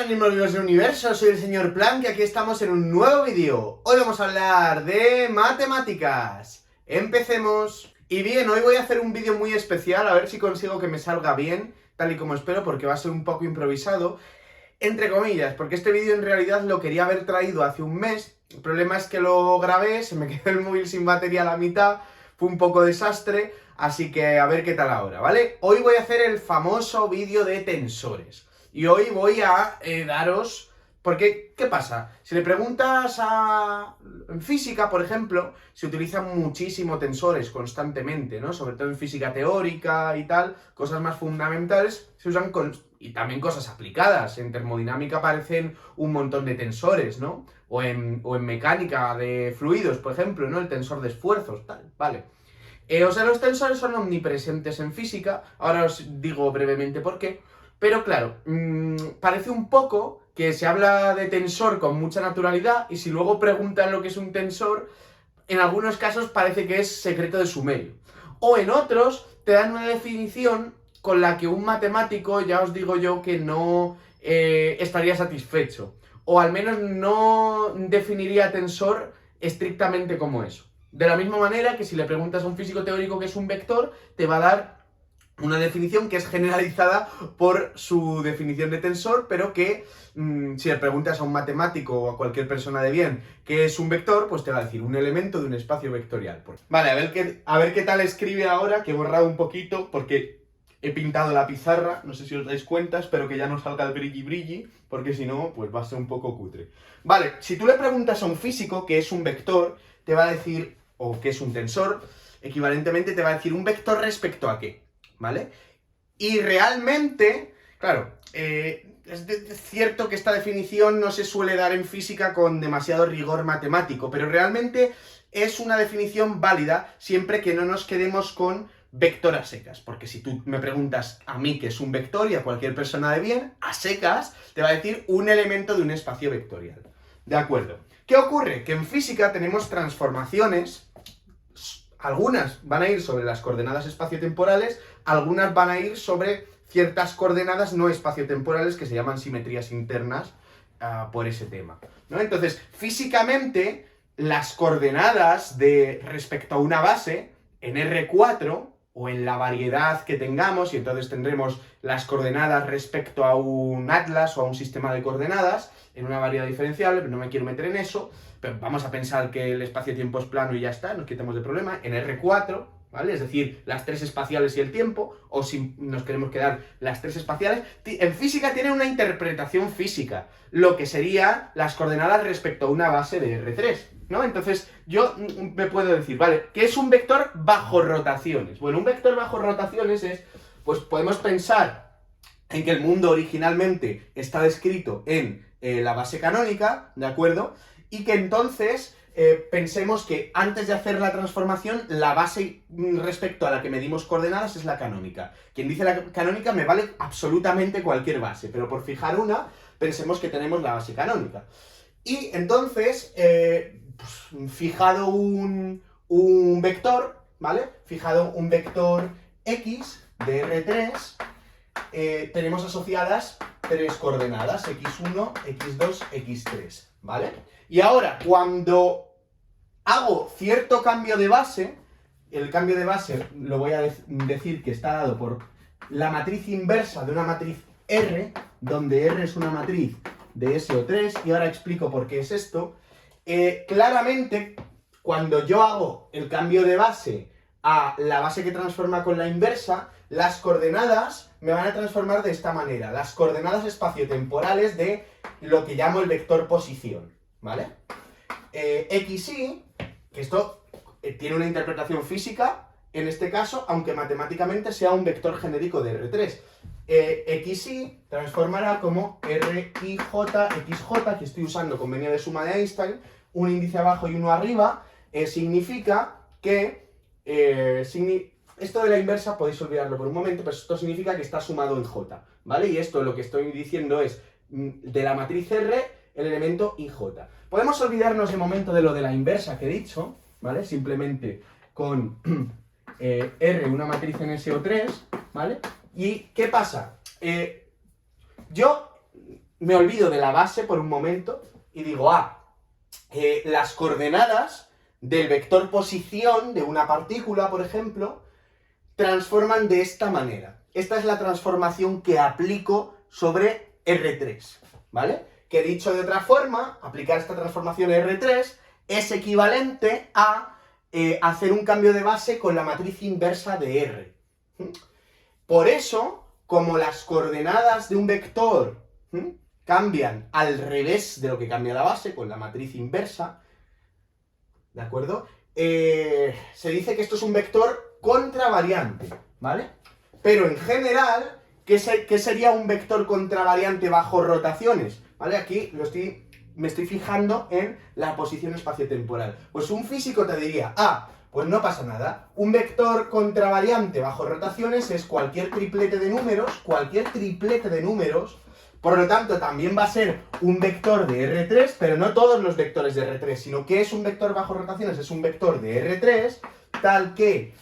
Bienvenidos del universo, soy el señor Planck y aquí estamos en un nuevo vídeo. Hoy vamos a hablar de matemáticas. Empecemos. Y bien, hoy voy a hacer un vídeo muy especial, a ver si consigo que me salga bien, tal y como espero, porque va a ser un poco improvisado, entre comillas, porque este vídeo en realidad lo quería haber traído hace un mes. El problema es que lo grabé, se me quedó el móvil sin batería a la mitad, fue un poco desastre, así que a ver qué tal ahora, ¿vale? Hoy voy a hacer el famoso vídeo de tensores. Y hoy voy a daros... Porque, ¿qué pasa? Si le preguntas en física, por ejemplo, se utilizan muchísimo tensores constantemente, ¿no? Sobre todo en física teórica y tal, cosas más fundamentales se usan y también cosas aplicadas. En termodinámica aparecen un montón de tensores, ¿no? O en mecánica de fluidos, por ejemplo, ¿no? El tensor de esfuerzos, tal, vale. O sea, los tensores son omnipresentes en física, ahora os digo brevemente por qué. Pero claro, parece un poco que se habla de tensor con mucha naturalidad y si luego preguntan lo que es un tensor, en algunos casos parece que es secreto de sumerio. O en otros te dan una definición con la que un matemático, ya os digo yo, que no estaría satisfecho. O al menos no definiría tensor estrictamente como eso. De la misma manera que si le preguntas a un físico teórico qué es un vector, te va a dar una definición que es generalizada por su definición de tensor, pero que si le preguntas a un matemático o a cualquier persona de bien qué es un vector, pues te va a decir un elemento de un espacio vectorial. Vale, a ver qué tal escribe ahora, que he borrado un poquito porque he pintado la pizarra, no sé si os dais cuenta, espero que ya no salga el brilli brilli, porque si no, pues va a ser un poco cutre. Vale, si tú le preguntas a un físico qué es un vector, te va a decir, o qué es un tensor, equivalentemente te va a decir un vector respecto a qué. ¿Vale? Y realmente, claro, es cierto que esta definición no se suele dar en física con demasiado rigor matemático, pero realmente es una definición válida siempre que no nos quedemos con vector a secas, porque si tú me preguntas a mí qué es un vector y a cualquier persona de bien, a secas, te va a decir un elemento de un espacio vectorial. ¿De acuerdo? ¿Qué ocurre? Que en física tenemos transformaciones. Algunas van a ir sobre las coordenadas espaciotemporales, algunas van a ir sobre ciertas coordenadas no espaciotemporales que se llaman simetrías internas por ese tema, ¿no? Entonces, físicamente, las coordenadas respecto a una base, en R4, o en la variedad que tengamos, y entonces tendremos las coordenadas respecto a un atlas o a un sistema de coordenadas, en una variedad diferenciable, pero no me quiero meter en eso, pero vamos a pensar que el espacio-tiempo es plano y ya está, nos quitamos de problema, en R4, ¿vale? Es decir, las tres espaciales y el tiempo, o si nos queremos quedar las tres espaciales. En física tiene una interpretación física, lo que sería las coordenadas respecto a una base de R3, ¿no? Entonces, yo me puedo decir, vale, ¿qué es un vector bajo rotaciones? Bueno, un vector bajo rotaciones es, pues podemos pensar en que el mundo originalmente está descrito en la base canónica, ¿de acuerdo? Y que entonces pensemos que antes de hacer la transformación, la base respecto a la que medimos coordenadas es la canónica. Quien dice la canónica me vale absolutamente cualquier base, pero por fijar una, pensemos que tenemos la base canónica. Y entonces, pues, fijado un vector, ¿vale? Fijado un vector X de R3, tenemos asociadas tres coordenadas, X1, X2, X3, ¿vale? Y ahora, cuando hago cierto cambio de base, el cambio de base lo voy a decir que está dado por la matriz inversa de una matriz R, donde R es una matriz de SO3, y ahora explico por qué es esto. Claramente, cuando yo hago el cambio de base a la base que transforma con la inversa, las coordenadas me van a transformar de esta manera, las coordenadas espaciotemporales de lo que llamo el vector posición, ¿vale? XY, que esto tiene una interpretación física, en este caso, aunque matemáticamente sea un vector genérico de R3. XY transformará como RIJ, XJ, que estoy usando convenio de suma de Einstein, un índice abajo y uno arriba, significa que... esto de la inversa podéis olvidarlo por un momento, pero esto significa que está sumado en J, ¿vale? Y esto lo que estoy diciendo es, de la matriz R, el elemento IJ. Podemos olvidarnos de momento de lo de la inversa que he dicho, ¿vale? Simplemente con R, una matriz en SO3, ¿vale? ¿Y qué pasa? Yo me olvido de la base por un momento y digo, las coordenadas del vector posición de una partícula, por ejemplo, transforman de esta manera. Esta es la transformación que aplico sobre R3, ¿vale? Que dicho de otra forma, aplicar esta transformación R3 es equivalente a hacer un cambio de base con la matriz inversa de R. Por eso, como las coordenadas de un vector cambian al revés de lo que cambia la base, con la matriz inversa, ¿de acuerdo? Se dice que esto es un vector contravariante, ¿vale? Pero en general, ¿qué sería un vector contravariante bajo rotaciones? ¿Vale? Aquí me estoy fijando en la posición espaciotemporal. Pues un físico te diría, pues no pasa nada. Un vector contravariante bajo rotaciones es cualquier triplete de números, por lo tanto también va a ser un vector de R3, pero no todos los vectores de R3, sino que es un vector bajo rotaciones, es un vector de R3, tal que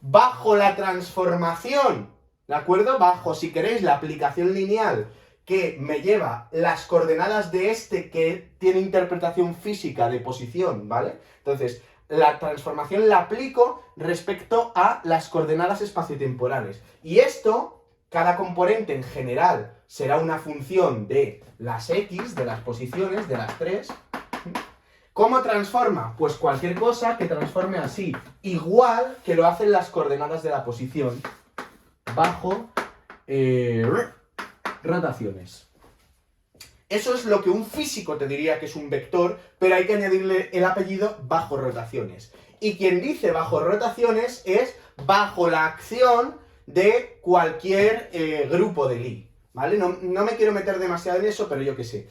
bajo la transformación, ¿de acuerdo? Bajo, si queréis, la aplicación lineal que me lleva las coordenadas de este que tiene interpretación física de posición, ¿vale? Entonces, la transformación la aplico respecto a las coordenadas espaciotemporales. Y esto, cada componente en general será una función de las x, de las posiciones, de las 3. ¿Cómo transforma? Pues cualquier cosa que transforme así, igual que lo hacen las coordenadas de la posición bajo rotaciones. Eso es lo que un físico te diría que es un vector, pero hay que añadirle el apellido bajo rotaciones. Y quien dice bajo rotaciones es bajo la acción de cualquier grupo de Lie, ¿vale? No me quiero meter demasiado en eso, pero yo qué sé.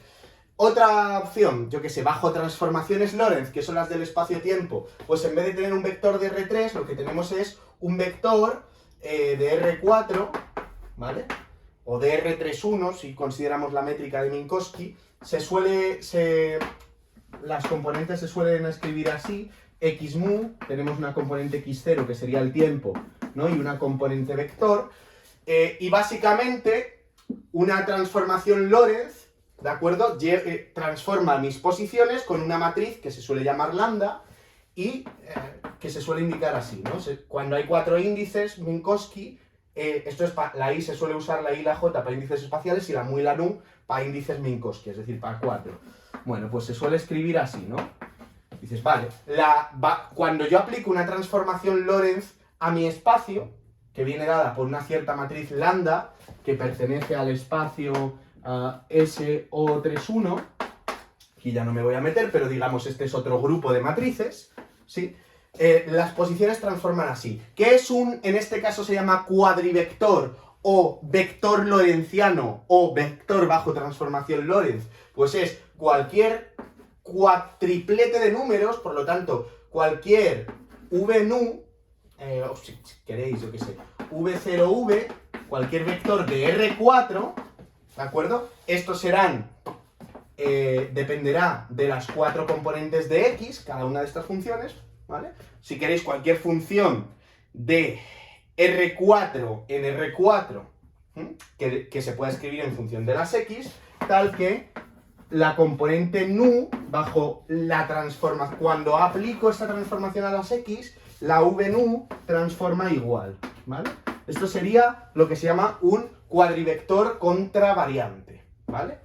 Otra opción, yo que sé, bajo transformaciones Lorentz, que son las del espacio-tiempo, pues en vez de tener un vector de R3, lo que tenemos es un vector de R4, ¿vale? O de R31, si consideramos la métrica de Minkowski. Las componentes se suelen escribir así, x mu, tenemos una componente x0 que sería el tiempo, ¿no? Y una componente vector, y básicamente una transformación Lorentz, ¿de acuerdo? Transforma mis posiciones con una matriz que se suele llamar lambda y que se suele indicar así, ¿no? Cuando hay 4 índices Minkowski, la I se suele usar, la I y la J para índices espaciales y la mu y la nu para índices Minkowski, es decir, para 4. Bueno, pues se suele escribir así, ¿no? Dices, vale, cuando yo aplico una transformación Lorentz a mi espacio, que viene dada por una cierta matriz lambda, que pertenece al espacio SO31, aquí ya no me voy a meter, pero digamos este es otro grupo de matrices, ¿sí? Las posiciones transforman así. ¿Qué es en este caso se llama cuadrivector o vector lorentziano o vector bajo transformación Lorentz? Pues es cualquier cuatriplete de números, por lo tanto, cualquier v nu, si queréis, yo qué sé, v0v, cualquier vector de R4, ¿de acuerdo? Estos serán, dependerá de las 4 componentes de x, cada una de estas funciones, ¿vale? Si queréis cualquier función de R4 en R4, que se pueda escribir en función de las x, tal que la componente nu, bajo la transformación, cuando aplico esta transformación a las x, la v nu transforma igual, ¿vale? Esto sería lo que se llama un cuadrivector contravariante, ¿vale?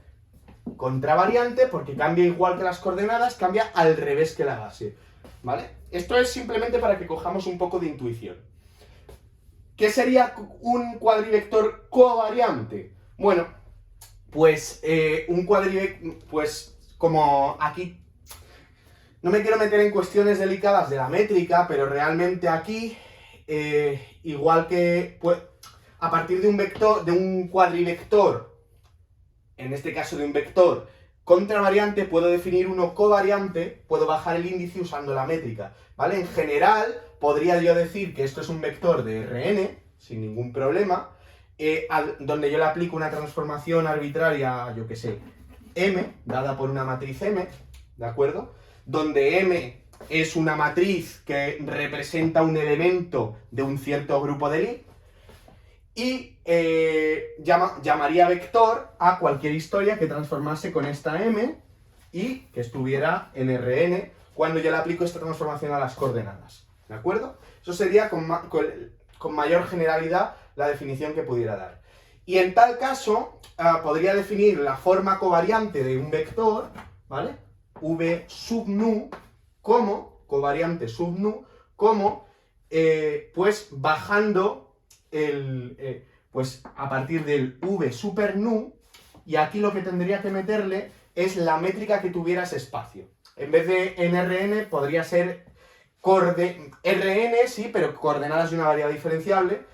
Contravariante porque cambia igual que las coordenadas, cambia al revés que la base, ¿vale? Esto es simplemente para que cojamos un poco de intuición. ¿Qué sería un cuadrivector covariante? Bueno, pues un cuadrivector, pues como aquí no me quiero meter en cuestiones delicadas de la métrica, pero realmente aquí, igual que pues, a partir de un vector, de un cuadrivector, en este caso de un vector contravariante, puedo definir uno covariante, puedo bajar el índice usando la métrica, ¿vale? En general, podría yo decir que esto es un vector de Rn, sin ningún problema, donde yo le aplico una transformación arbitraria, yo que sé, M, dada por una matriz M, ¿de acuerdo? Donde M es una matriz que representa un elemento de un cierto grupo de Lie, y llamaría vector a cualquier historia que transformase con esta m y que estuviera en Rn cuando yo le aplico esta transformación a las coordenadas, ¿de acuerdo? Eso sería con mayor generalidad la definición que pudiera dar. Y en tal caso, podría definir la forma covariante de un vector, ¿vale? V sub nu como, covariante sub nu, como, pues bajando pues a partir del V super nu, y aquí lo que tendría que meterle es la métrica que tuviera ese espacio. En vez de en Rn podría ser Rn, sí, pero coordenadas de una variable diferenciable.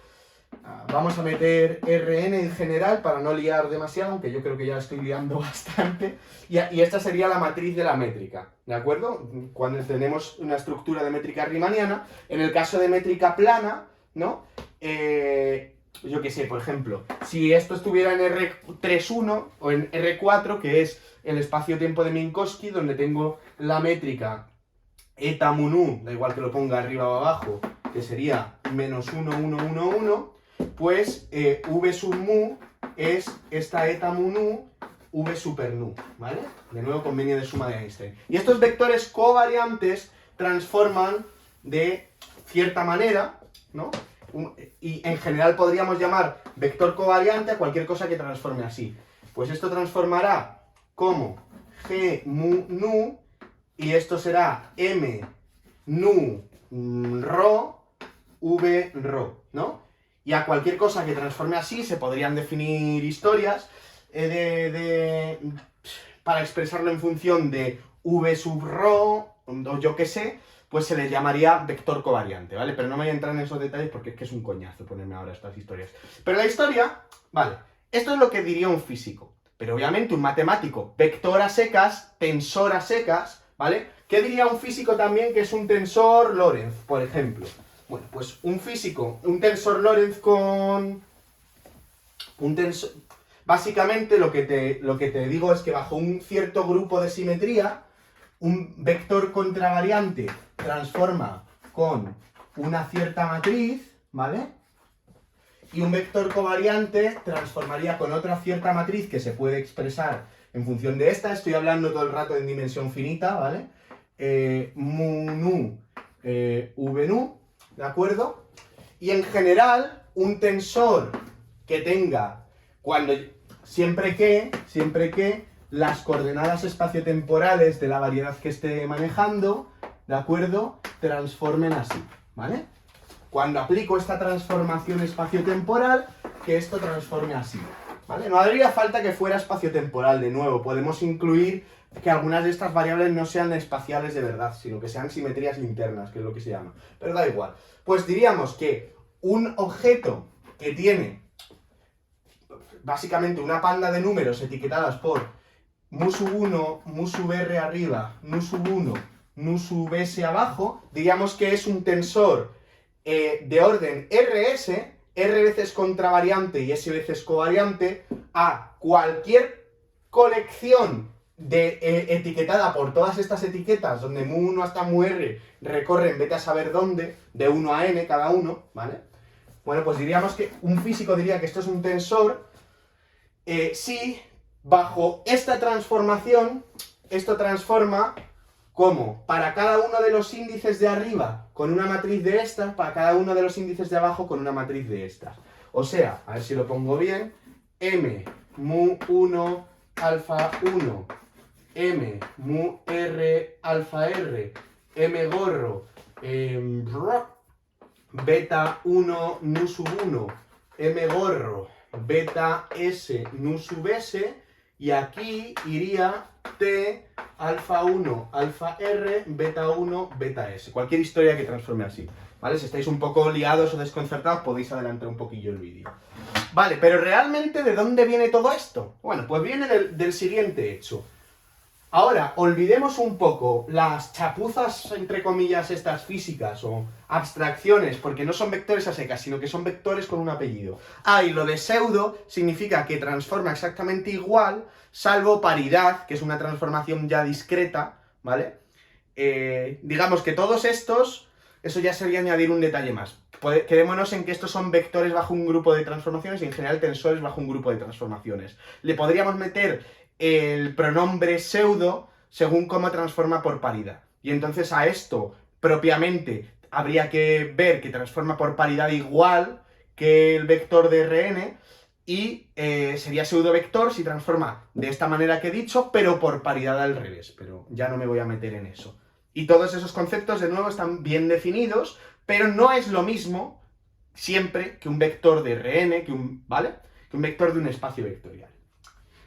Vamos a meter Rn en general para no liar demasiado, aunque yo creo que ya estoy liando bastante. Y esta sería la matriz de la métrica, ¿de acuerdo? Cuando tenemos una estructura de métrica riemanniana, en el caso de métrica plana, ¿no? Yo qué sé, por ejemplo, si esto estuviera en R31 o en R4, que es el espacio-tiempo de Minkowski, donde tengo la métrica eta mu nu, da igual que lo ponga arriba o abajo, que sería menos 1, 1, 1, 1, pues V sub mu es esta eta mu nu, V super nu, ¿vale? De nuevo, convenio de suma de Einstein. Y estos vectores covariantes transforman de cierta manera, ¿no? Y en general podríamos llamar vector covariante a cualquier cosa que transforme así. Pues esto transformará como G mu nu, y esto será M nu rho V rho, ¿no? Y a cualquier cosa que transforme así se podrían definir historias para expresarlo en función de V sub rho, o yo qué sé, pues se le llamaría vector covariante, ¿vale? Pero no me voy a entrar en esos detalles porque es que es un coñazo ponerme ahora estas historias. Pero la historia, vale, esto es lo que diría un físico. Pero obviamente un matemático, vector a secas, tensor a secas, ¿vale? ¿Qué diría un físico también que es un tensor Lorentz, por ejemplo? Bueno, pues un físico, un tensor Lorentz con... un tensor... Básicamente lo que te digo es que bajo un cierto grupo de simetría, un vector contravariante transforma con una cierta matriz, ¿vale? Y un vector covariante transformaría con otra cierta matriz que se puede expresar en función de esta. Estoy hablando todo el rato en dimensión finita, ¿vale? Mu nu, v nu, ¿de acuerdo? Y en general, un tensor que tenga, siempre que las coordenadas espaciotemporales de la variedad que esté manejando, ¿de acuerdo?, transformen así, ¿vale? Cuando aplico esta transformación espaciotemporal, que esto transforme así, ¿vale? No haría falta que fuera espaciotemporal, de nuevo, podemos incluir que algunas de estas variables no sean espaciales de verdad, sino que sean simetrías internas, que es lo que se llama, pero da igual. Pues diríamos que un objeto que tiene básicamente una panda de números etiquetadas por mu sub 1, mu sub r arriba, nu sub 1, nu sub s abajo, diríamos que es un tensor de orden RS, R veces contravariante y S veces covariante, a cualquier colección etiquetada por todas estas etiquetas, donde mu 1 hasta mu r recorren vete a saber dónde, de 1 a n cada uno, ¿vale? Bueno, pues diríamos que un físico diría que esto es un tensor si bajo esta transformación, esto transforma como para cada uno de los índices de arriba con una matriz de estas, para cada uno de los índices de abajo con una matriz de estas. O sea, a ver si lo pongo bien, m mu 1 alfa 1, m mu r alfa r, m gorro, beta 1 nu sub 1, m gorro, beta s nu sub s, y aquí iría t alfa 1 alfa r, beta 1 beta s. Cualquier historia que transforme así, ¿vale? Si estáis un poco liados o desconcertados podéis adelantar un poquillo el vídeo. Vale, pero realmente ¿de dónde viene todo esto? Bueno, pues viene del siguiente hecho. Ahora, olvidemos un poco las chapuzas, entre comillas, estas físicas o abstracciones, porque no son vectores a secas, sino que son vectores con un apellido. Ah, y lo de pseudo significa que transforma exactamente igual, salvo paridad, que es una transformación ya discreta, ¿vale? Digamos que todos estos, eso ya sería añadir un detalle más. Quedémonos en que estos son vectores bajo un grupo de transformaciones y en general tensores bajo un grupo de transformaciones. Le podríamos meter el pronombre pseudo según cómo transforma por paridad. Y entonces a esto propiamente habría que ver que transforma por paridad igual que el vector de Rn y sería pseudovector si transforma de esta manera que he dicho, pero por paridad al revés. Pero ya no me voy a meter en eso. Y todos esos conceptos, de nuevo, están bien definidos, pero no es lo mismo siempre que un vector de Rn, ¿vale? Que un vector de un espacio vectorial.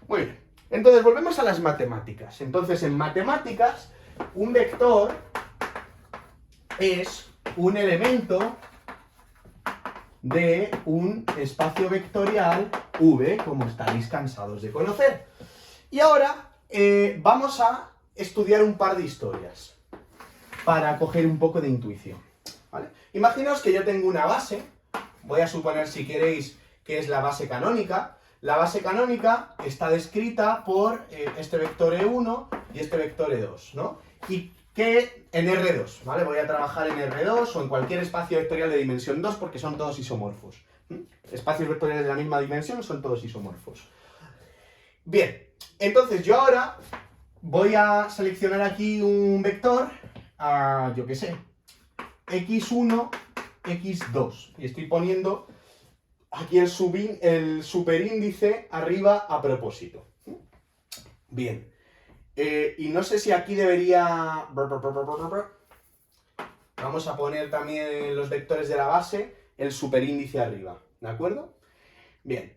Muy bien. Entonces, volvemos a las matemáticas. Entonces, en matemáticas, un vector es un elemento de un espacio vectorial V, como estaréis cansados de conocer. Y ahora vamos a estudiar un par de historias para coger un poco de intuición, ¿vale? Imaginaos que yo tengo una base, voy a suponer, si queréis, que es la base canónica. La base canónica está descrita por este vector E1 y este vector E2, ¿no? Y que en R2, ¿vale? Voy a trabajar en R2 o en cualquier espacio vectorial de dimensión 2 porque son todos isomorfos. Espacios vectoriales de la misma dimensión son todos isomorfos. Bien, entonces yo ahora voy a seleccionar aquí un vector, yo qué sé, x1, x2. Y estoy poniendo aquí el superíndice arriba a propósito. Bien. Y no sé si aquí debería... Vamos a poner también los vectores de la base, el superíndice arriba, ¿de acuerdo? Bien.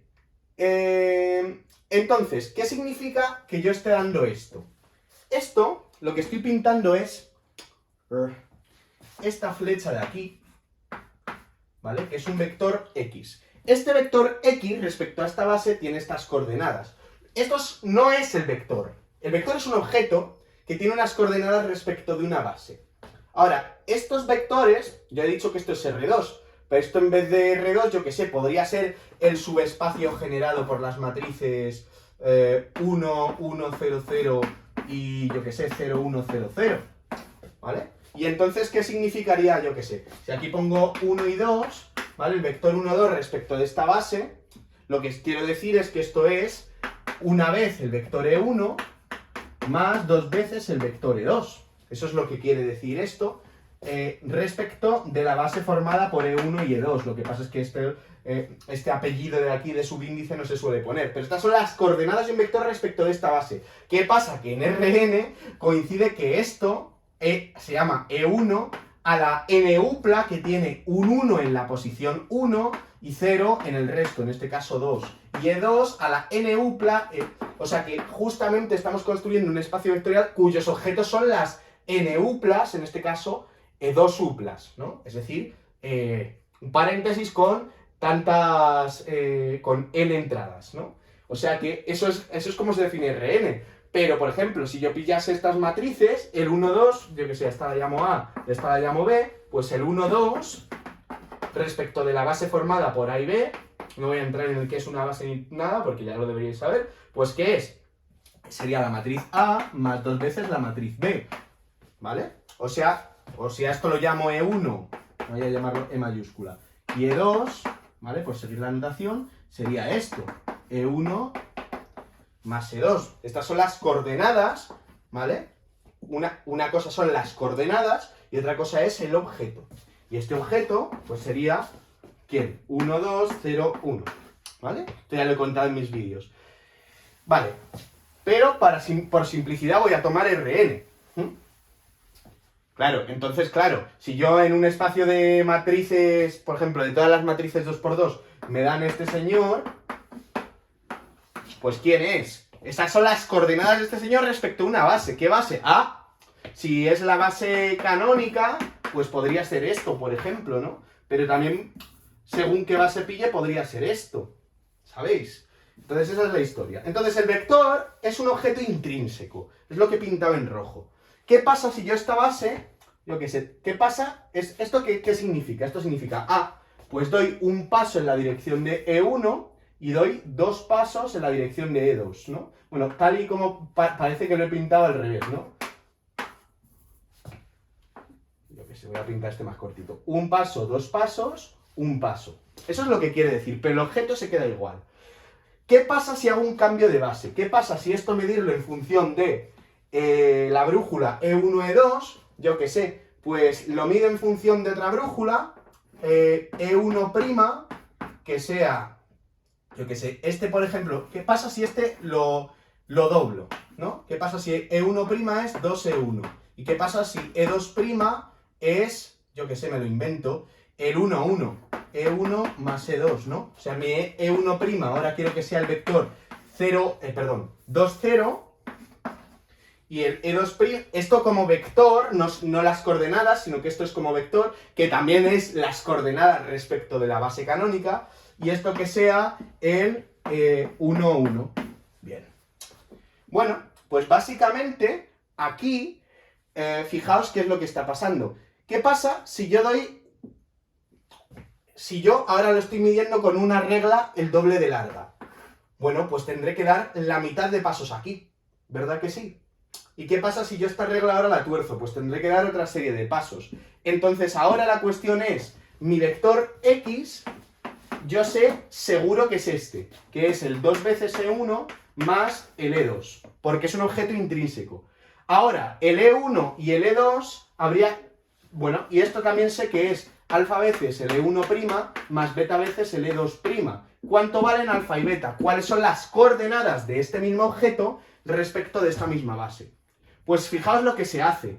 Entonces, ¿qué significa que yo esté dando esto? Esto, lo que estoy pintando es esta flecha de aquí, ¿vale? Que es un vector X. Este vector X respecto a esta base tiene estas coordenadas. Esto no es el vector. El vector es un objeto que tiene unas coordenadas respecto de una base. Ahora, estos vectores, yo he dicho que esto es R2, pero esto en vez de R2, yo que sé, podría ser el subespacio generado por las matrices 1, 1, 0, 0 y yo que sé, 0, 1, 0, 0, ¿vale? Y entonces, ¿qué significaría, yo que sé? Si aquí pongo 1 y 2, ¿vale? El vector 1, 2 respecto de esta base, lo que quiero decir es que esto es una vez el vector E1 más dos veces el vector E2. Eso es lo que quiere decir esto respecto de la base formada por E1 y E2. Lo que pasa es que este apellido de aquí de subíndice no se suele poner. Pero estas son las coordenadas de un vector respecto de esta base. ¿Qué pasa? Que en Rn coincide que esto se llama E1 a la n-upla que tiene un 1 en la posición 1 y 0 en el resto, en este caso 2. Y E2 a la n-upla, o sea que justamente estamos construyendo un espacio vectorial cuyos objetos son las n-uplas, en este caso E2-uplas, ¿no? Es decir, un paréntesis con tantas, con n entradas, ¿no? O sea que eso es como se define Rn. Pero, por ejemplo, si yo pillase estas matrices, el 1, 2, yo que sé, esta la llamo A, esta la llamo B, pues el 1, 2, respecto de la base formada por A y B, no voy a entrar en el que es una base ni nada, porque ya lo deberíais saber, pues ¿qué es? Sería la matriz A más dos veces la matriz B, ¿vale? O sea esto lo llamo E1, voy a llamarlo E mayúscula, y E2, ¿vale? Por seguir la notación, sería esto, E1 más E2. Estas son las coordenadas, ¿vale? Una cosa son las coordenadas y otra cosa es el objeto. Y este objeto, pues sería, ¿quién? 1, 2, 0, 1, ¿vale? Esto ya lo he contado en mis vídeos. Vale, pero por simplicidad voy a tomar Rn. Claro, entonces, claro, si yo en un espacio de matrices, por ejemplo, de todas las matrices 2×2, me dan este señor, pues ¿quién es? Esas son las coordenadas de este señor respecto a una base. ¿Qué base? A. Si es la base canónica, pues podría ser esto, por ejemplo, ¿no? Pero también, según qué base pille, podría ser esto. ¿Sabéis? Entonces esa es la historia. Entonces el vector es un objeto intrínseco. Es lo que he pintado en rojo. ¿Qué pasa si yo esta base, yo qué sé, qué pasa? ¿Esto qué significa? Esto significa pues doy un paso en la dirección de E1 y doy dos pasos en la dirección de E2, ¿no? Bueno, tal y como parece que lo he pintado al revés, ¿no? Yo qué sé. se voy a pintar este más cortito. Un paso, dos pasos, un paso. Eso es lo que quiere decir, pero el objeto se queda igual. ¿Qué pasa si hago un cambio de base? ¿Qué pasa si esto medirlo en función de la brújula E1, E2? Yo qué sé, pues lo mido en función de otra brújula, E1', que sea, yo qué sé, este por ejemplo, ¿qué pasa si este lo doblo? ¿No? ¿Qué pasa si E1' es 2E1? ¿Y qué pasa si E2' es, yo qué sé, me lo invento, el 1, 1? E1 más E2, ¿no? O sea, mi E1' ahora quiero que sea el vector 2, 0, y el E2', esto como vector, no las coordenadas, sino que esto es como vector, que también es las coordenadas respecto de la base canónica, y esto que sea el 1, 1. Bien. Bueno, pues básicamente, aquí, fijaos qué es lo que está pasando. ¿Qué pasa si yo ahora lo estoy midiendo con una regla el doble de larga? Bueno, pues tendré que dar la mitad de pasos aquí, ¿verdad que sí? ¿Y qué pasa si yo esta regla ahora la tuerzo? Pues tendré que dar otra serie de pasos. Entonces ahora la cuestión es, mi vector X, yo sé seguro que es este, que es el 2 veces E1 más el E2, porque es un objeto intrínseco. Ahora, el E1 y el E2 habría... Bueno, y esto también sé que es alfa veces el E1' más beta veces el E2'. ¿Cuánto valen alfa y beta? ¿Cuáles son las coordenadas de este mismo objeto respecto de esta misma base? Pues fijaos lo que se hace.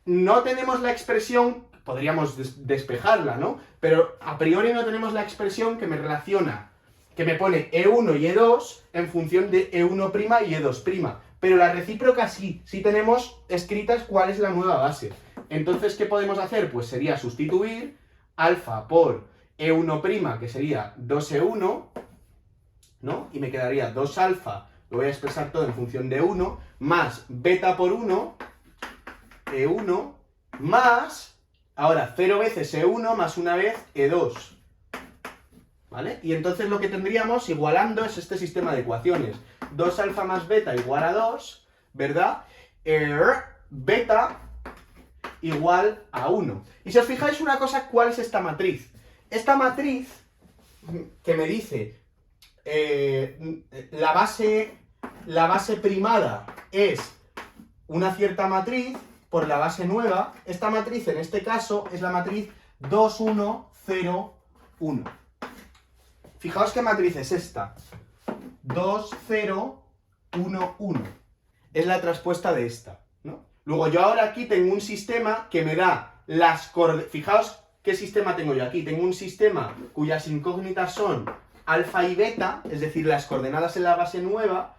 No tenemos la expresión, podríamos despejarla, ¿no? Pero a priori no tenemos la expresión que me relaciona, que me pone E1 y E2 en función de E1' y E2'. Pero la recíproca sí tenemos escritas cuál es la nueva base. Entonces, ¿qué podemos hacer? Pues sería sustituir alfa por E1', que sería 2E1, ¿no? Y me quedaría 2 alfa, lo voy a expresar todo en función de 1, más beta por 1, E1, más, ahora 0 veces E1 más una vez E2. ¿Vale? Y entonces lo que tendríamos, igualando, es este sistema de ecuaciones. 2 alfa más beta igual a 2, ¿verdad? Beta igual a 1. Y si os fijáis una cosa, ¿cuál es esta matriz? Esta matriz que me dice la base primada es una cierta matriz por la base nueva. Esta matriz en este caso es la matriz 2, 1, 0, 1. Fijaos qué matriz es esta. 2, 0, 1, 1. Es la traspuesta de esta, ¿no? Luego yo ahora aquí tengo un sistema que me da las coordenadas. Fijaos qué sistema tengo yo aquí. Tengo un sistema cuyas incógnitas son alfa y beta, es decir, las coordenadas en la base nueva,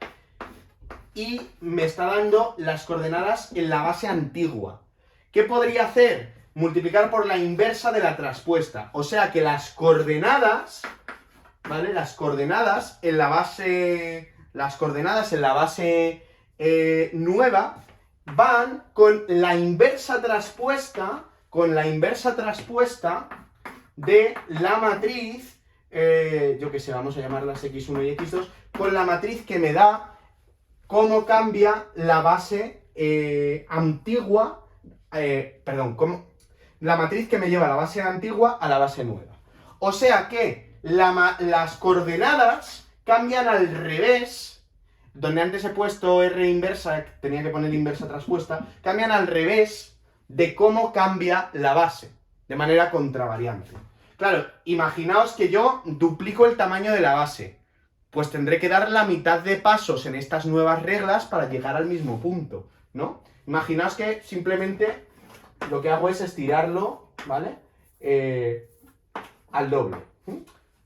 y me está dando las coordenadas en la base antigua. ¿Qué podría hacer? Multiplicar por la inversa de la traspuesta. O sea que las coordenadas, ¿vale? Las coordenadas en la base nueva van con la inversa traspuesta, de la matriz, yo que sé, vamos a llamarlas X1 y X2, con la matriz que me da cómo cambia la base antigua, la matriz que me lleva la base antigua a la base nueva. O sea que las coordenadas cambian al revés, donde antes he puesto R inversa, tenía que poner inversa traspuesta, cambian al revés de cómo cambia la base, de manera contravariante. Claro, imaginaos que yo duplico el tamaño de la base, pues tendré que dar la mitad de pasos en estas nuevas reglas para llegar al mismo punto, ¿no? Imaginaos que simplemente lo que hago es estirarlo, ¿vale? Al doble.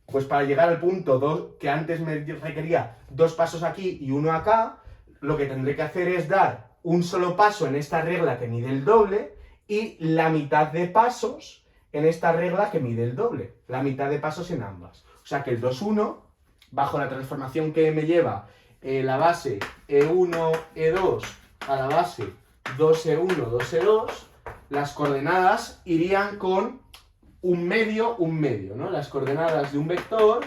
Pues para llegar al punto que antes me requería 2 pasos aquí y 1 acá, lo que tendré que hacer es dar un solo paso en esta regla que mide el doble y la mitad de pasos en esta regla que mide el doble. La mitad de pasos en ambas. O sea que el 2, 1, bajo la transformación que me lleva la base E1, E2 a la base 2E1, 2E2, las coordenadas irían con un medio, ¿no? Las coordenadas de un vector,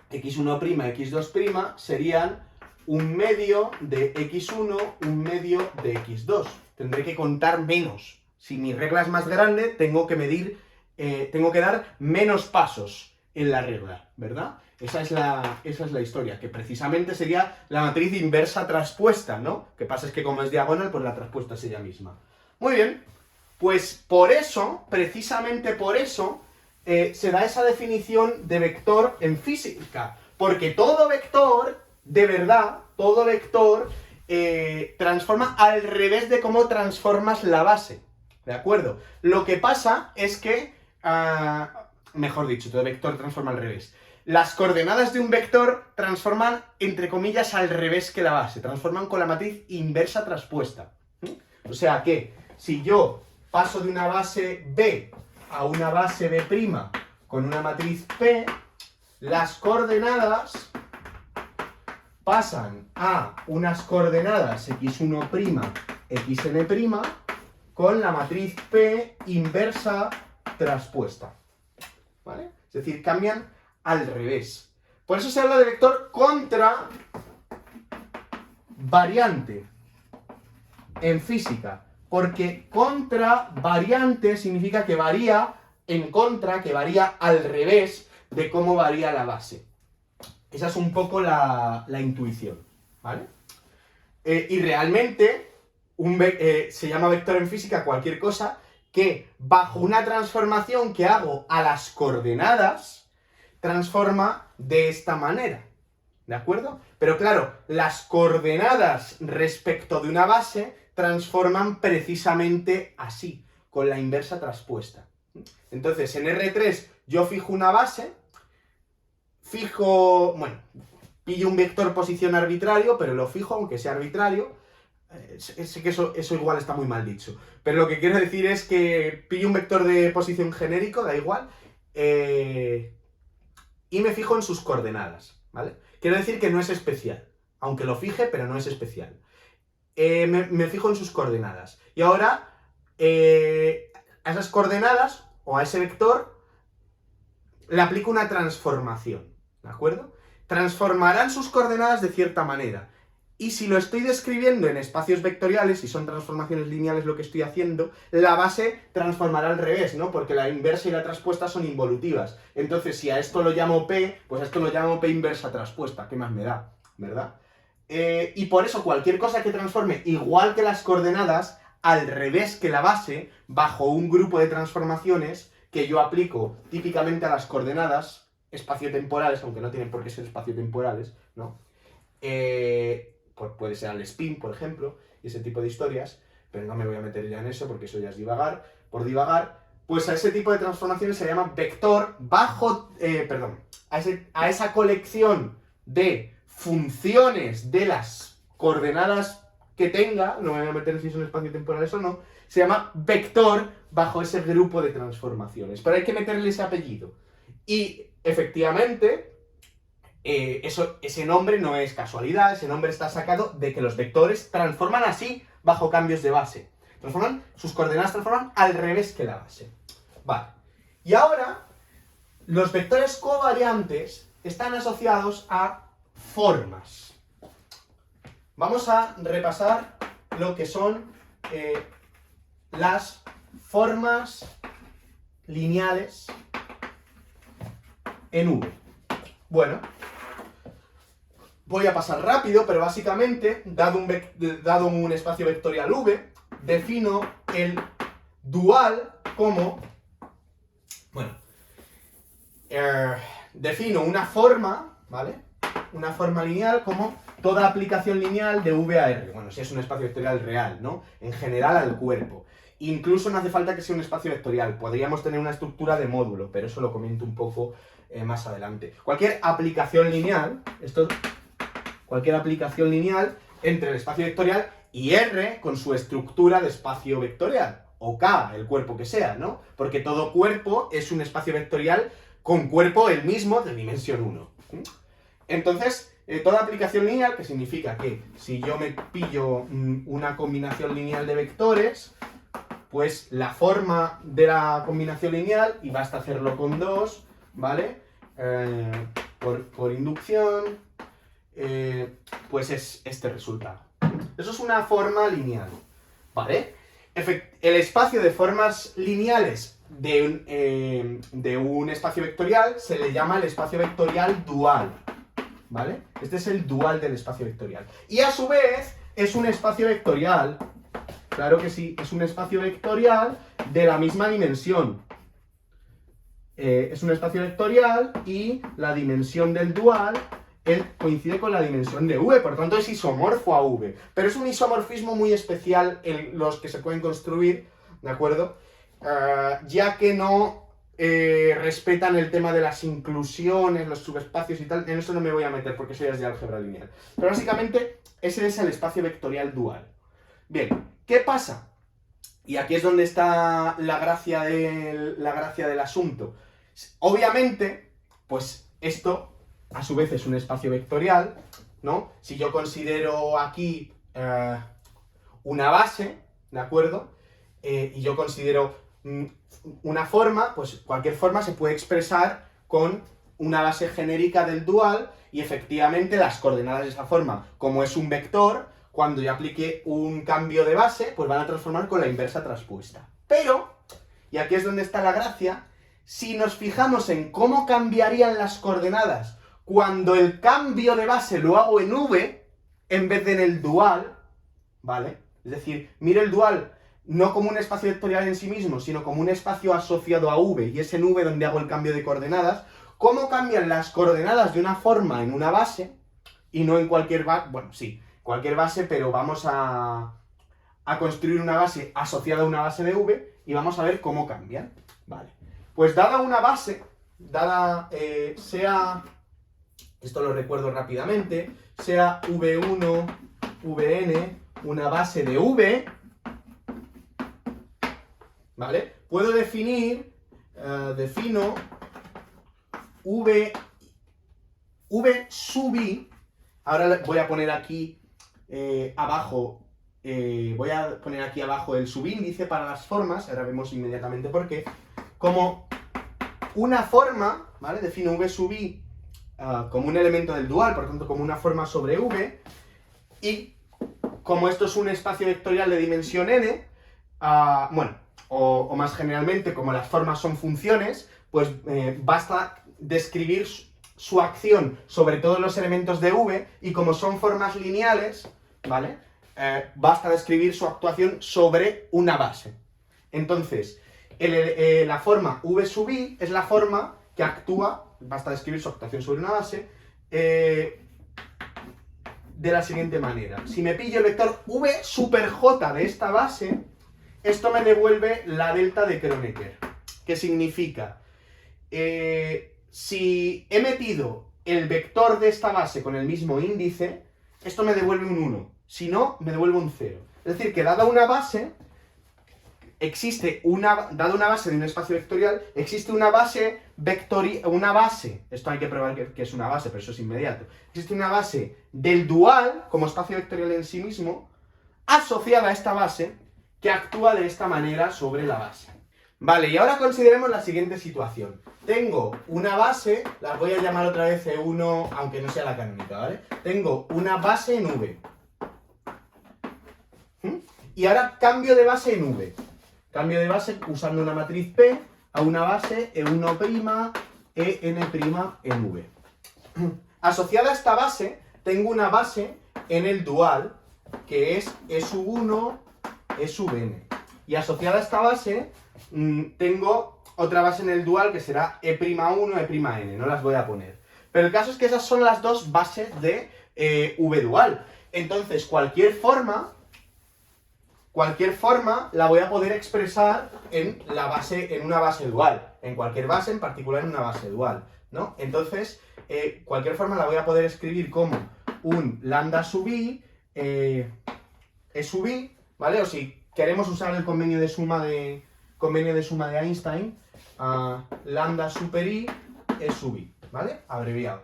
x1', x2' serían un medio de x1, un medio de x2. Tendré que contar menos, Si mi regla es más grande, tengo que dar menos pasos en la regla, ¿verdad? Esa es la historia, que precisamente sería la matriz inversa traspuesta, ¿no? Lo que pasa es que como es diagonal, pues la traspuesta es ella misma. Muy bien, pues por eso, precisamente por eso, se da esa definición de vector en física. Porque todo vector, de verdad, todo vector transforma al revés de cómo transformas la base. ¿De acuerdo? Lo que pasa es que, mejor dicho, todo vector transforma al revés. Las coordenadas de un vector transforman, entre comillas, al revés que la base. Transforman con la matriz inversa traspuesta. O sea que, si yo paso de una base B a una base B' con una matriz P, las coordenadas pasan a unas coordenadas x1', xn', con la matriz P inversa traspuesta. ¿Vale? Es decir, cambian al revés. Por eso se habla de vector contravariante en física. Porque contravariante significa que varía en contra, que varía al revés de cómo varía la base. Esa es un poco la intuición, ¿vale? Y realmente se llama vector en física cualquier cosa que bajo una transformación que hago a las coordenadas, transforma de esta manera, ¿de acuerdo? Pero claro, las coordenadas respecto de una base transforman precisamente así, con la inversa traspuesta. Entonces, en R3 yo fijo una base, pillo un vector posición arbitrario, pero lo fijo, aunque sea arbitrario. Sé que eso igual está muy mal dicho, pero lo que quiero decir es que pillo un vector de posición genérico, da igual, y me fijo en sus coordenadas, ¿vale? Quiero decir que no es especial, aunque lo fije, pero no es especial. Me fijo en sus coordenadas. Y ahora, a esas coordenadas, o a ese vector, le aplico una transformación, ¿de acuerdo? Transformarán sus coordenadas de cierta manera. Y si lo estoy describiendo en espacios vectoriales, si son transformaciones lineales lo que estoy haciendo, la base transformará al revés, ¿no? Porque la inversa y la traspuesta son involutivas. Entonces, si a esto lo llamo P, pues a esto lo llamo P inversa traspuesta. ¿Qué más me da? ¿Verdad? Y por eso cualquier cosa que transforme igual que las coordenadas, al revés que la base, bajo un grupo de transformaciones que yo aplico típicamente a las coordenadas espaciotemporales, aunque no tienen por qué ser espaciotemporales, ¿no? Puede ser al spin, por ejemplo, y ese tipo de historias, pero no me voy a meter ya en eso porque eso ya es divagar. Por divagar, pues a ese tipo de transformaciones se llama vector a esa colección de funciones de las coordenadas que tenga, no me voy a meter si son espaciotemporales o no, se llama vector bajo ese grupo de transformaciones, pero hay que meterle ese apellido. Y efectivamente, ese nombre no es casualidad, ese nombre está sacado de que los vectores transforman así bajo cambios de base. Sus coordenadas transforman al revés que la base. Vale. Y ahora, los vectores covariantes están asociados a formas. Vamos a repasar lo que son las formas lineales en V. Bueno, voy a pasar rápido, pero básicamente, dado un espacio vectorial V, defino el dual como, defino una forma, ¿vale? Una forma lineal como toda aplicación lineal de V a R. Bueno, si es un espacio vectorial real, ¿no? En general al cuerpo. Incluso no hace falta que sea un espacio vectorial. Podríamos tener una estructura de módulo, pero eso lo comento un poco más adelante. Cualquier aplicación lineal, cualquier aplicación lineal entre el espacio vectorial y R con su estructura de espacio vectorial. O K, el cuerpo que sea, ¿no? Porque todo cuerpo es un espacio vectorial con cuerpo el mismo de dimensión 1. Entonces, toda aplicación lineal, que significa que si yo me pillo una combinación lineal de vectores, pues la forma de la combinación lineal, y basta hacerlo con 2, ¿vale? Por inducción, pues es este resultado. Eso es una forma lineal, ¿vale? El espacio de formas lineales de un espacio vectorial se le llama el espacio vectorial dual, ¿vale? Este es el dual del espacio vectorial. Y a su vez es un espacio vectorial, claro que sí, es un espacio vectorial de la misma dimensión. Es un espacio vectorial y la dimensión del dual coincide con la dimensión de V, por tanto es isomorfo a V. Pero es un isomorfismo muy especial en los que se pueden construir, ¿de acuerdo? Ya que no respetan el tema de las inclusiones, los subespacios y tal. En eso no me voy a meter porque eso ya es de álgebra lineal. Pero básicamente ese es el espacio vectorial dual. Bien, ¿qué pasa? Y aquí es donde está la gracia del asunto. Obviamente, pues esto a su vez es un espacio vectorial, ¿no? Si yo considero aquí una base, ¿de acuerdo? Y yo considero una forma, pues cualquier forma se puede expresar con una base genérica del dual y efectivamente las coordenadas de esa forma, como es un vector, cuando yo aplique un cambio de base, pues van a transformar con la inversa traspuesta. Pero, y aquí es donde está la gracia, si nos fijamos en cómo cambiarían las coordenadas cuando el cambio de base lo hago en V, en vez de en el dual, ¿vale? Es decir, miro el dual no como un espacio vectorial en sí mismo, sino como un espacio asociado a V, y es en V donde hago el cambio de coordenadas, cómo cambian las coordenadas de una forma en una base, y no en cualquier base, bueno, sí, cualquier base, pero vamos a construir una base asociada a una base de V, y vamos a ver cómo cambian, ¿vale? Pues dada una base, sea, esto lo recuerdo rápidamente, sea V1, Vn, una base de V, ¿vale? Puedo defino V sub I, ahora voy a poner aquí abajo, el subíndice para las formas, ahora vemos inmediatamente por qué, como una forma, ¿vale? Defino V sub I como un elemento del dual, por tanto como una forma sobre V, y como esto es un espacio vectorial de dimensión n, bueno, o más generalmente, como las formas son funciones, pues basta describir su acción sobre todos los elementos de V, y como son formas lineales, ¿vale? Basta describir su actuación sobre una base. Entonces, la forma V sub I es la forma que actúa, basta describir su actuación sobre una base, de la siguiente manera. Si me pillo el vector V super J de esta base, esto me devuelve la delta de Kronecker. ¿Qué significa? Si he metido el vector de esta base con el mismo índice, esto me devuelve un 1. Si no, me devuelve un 0. Es decir, que dada una base, dada una base de un espacio vectorial, existe una base esto hay que probar que es una base, pero eso es inmediato. Existe una base del dual, como espacio vectorial en sí mismo, asociada a esta base, que actúa de esta manera sobre la base. Vale, y ahora consideremos la siguiente situación. Tengo una base, la voy a llamar otra vez E1, aunque no sea la canónica, ¿vale? Tengo una base en V. Y ahora cambio de base en V. Cambio de base usando una matriz P a una base E1', En' en V. Asociada a esta base, tengo una base en el dual, que es E sub 1, E sub n. Y asociada a esta base, tengo otra base en el dual que será E'1, E'N. No las voy a poner. Pero el caso es que esas son las dos bases de V dual. Entonces, cualquier forma la voy a poder expresar en una base dual. En cualquier base, en particular en una base dual, ¿no? Entonces, cualquier forma la voy a poder escribir como un lambda sub i, E sub i, ¿vale? O si queremos usar el convenio de suma de Einstein, lambda super i, E sub i, ¿vale? Abreviado.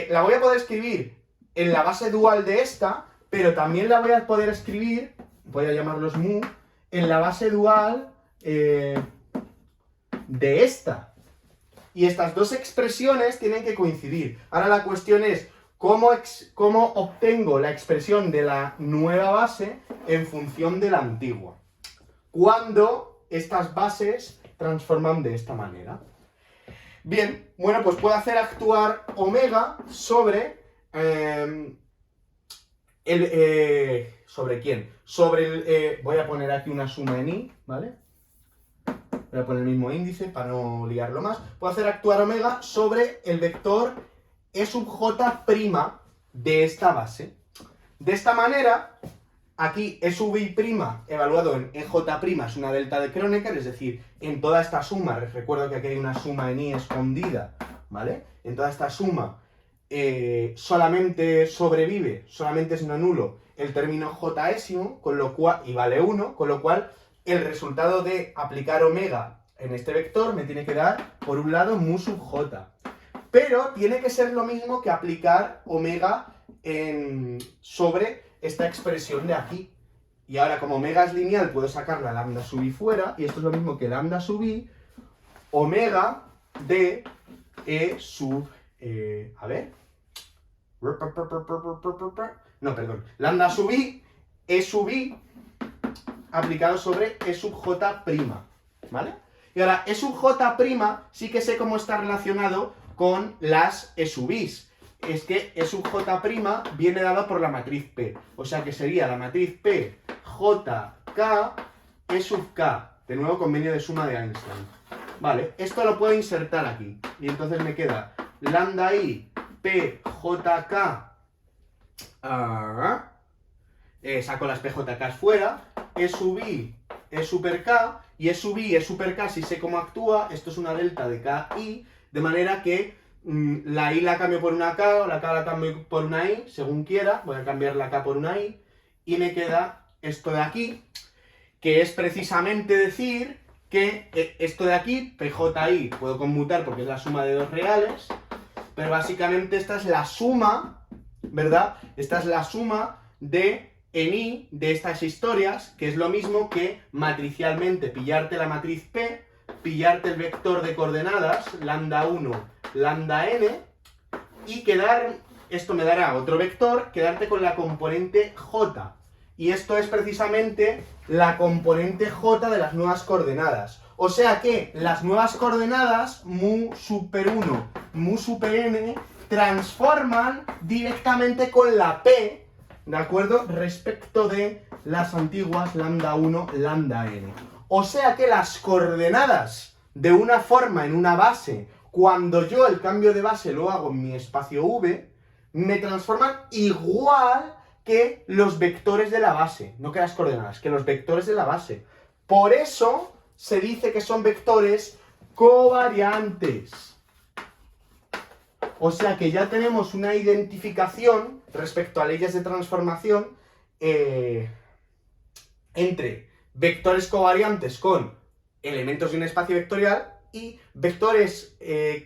La voy a poder escribir en la base dual de esta, pero también la voy a poder escribir, voy a llamarlos mu, en la base dual de esta. Y estas dos expresiones tienen que coincidir. Ahora la cuestión es cómo obtengo la expresión de la nueva base en función de la antigua. cuando estas bases transforman de esta manera. Bien, bueno, pues puedo hacer actuar omega sobre ¿sobre quién? Sobre el... voy a poner aquí una suma en i, ¿vale? Voy a poner el mismo índice para no liarlo más. Puedo hacer actuar omega sobre el vector e sub j' de esta base. De esta manera, aquí e sub i' evaluado en ej' es una delta de Kronecker, es decir, en toda esta suma, recuerdo que aquí hay una suma en i escondida, ¿vale? En toda esta suma solamente sobrevive, solamente es no nulo el término jésimo, con lo cual, y vale 1, con lo cual el resultado de aplicar omega en este vector me tiene que dar, por un lado, mu sub j. Pero tiene que ser lo mismo que aplicar omega sobre esta expresión de aquí. Y ahora, como omega es lineal, puedo sacar la lambda sub i fuera, y esto es lo mismo que lambda sub i, omega de e sub... a ver... No, perdón. Lambda sub i, e sub i, aplicado sobre e sub j', ¿vale? Y ahora, e sub j' sí que sé cómo está relacionado con las e sub i's. Es que e sub j' viene dado por la matriz P. O sea que sería la matriz P, j, k, e sub k. De nuevo, convenio de suma de Einstein. Vale, esto lo puedo insertar aquí. Y entonces me queda lambda i, p, j, k, saco las PJKs fuera, E sub i, E super K, y E sub i, E super K, si sé cómo actúa, esto es una delta de KI, de manera que la I la cambio por una K, o la K la cambio por una I, según quiera, voy a cambiar la K por una I, y me queda esto de aquí, que es precisamente decir que esto de aquí, PJI, puedo conmutar porque es la suma de dos reales, pero básicamente esta es la suma, ¿verdad? Esta es la suma de en i de estas historias, que es lo mismo que matricialmente pillarte la matriz P, pillarte el vector de coordenadas, lambda 1, lambda n, y quedar, esto me dará otro vector, quedarte con la componente J. Y esto es precisamente la componente J de las nuevas coordenadas. O sea que las nuevas coordenadas, mu super 1, mu super n, transforman directamente con la P, ¿de acuerdo? Respecto de las antiguas lambda 1, lambda n. O sea que las coordenadas de una forma en una base, cuando yo el cambio de base lo hago en mi espacio V, me transforman igual que los vectores de la base. No que las coordenadas, que los vectores de la base. Por eso se dice que son vectores covariantes. O sea que ya tenemos una identificación respecto a leyes de transformación entre vectores covariantes con elementos de un espacio vectorial y vectores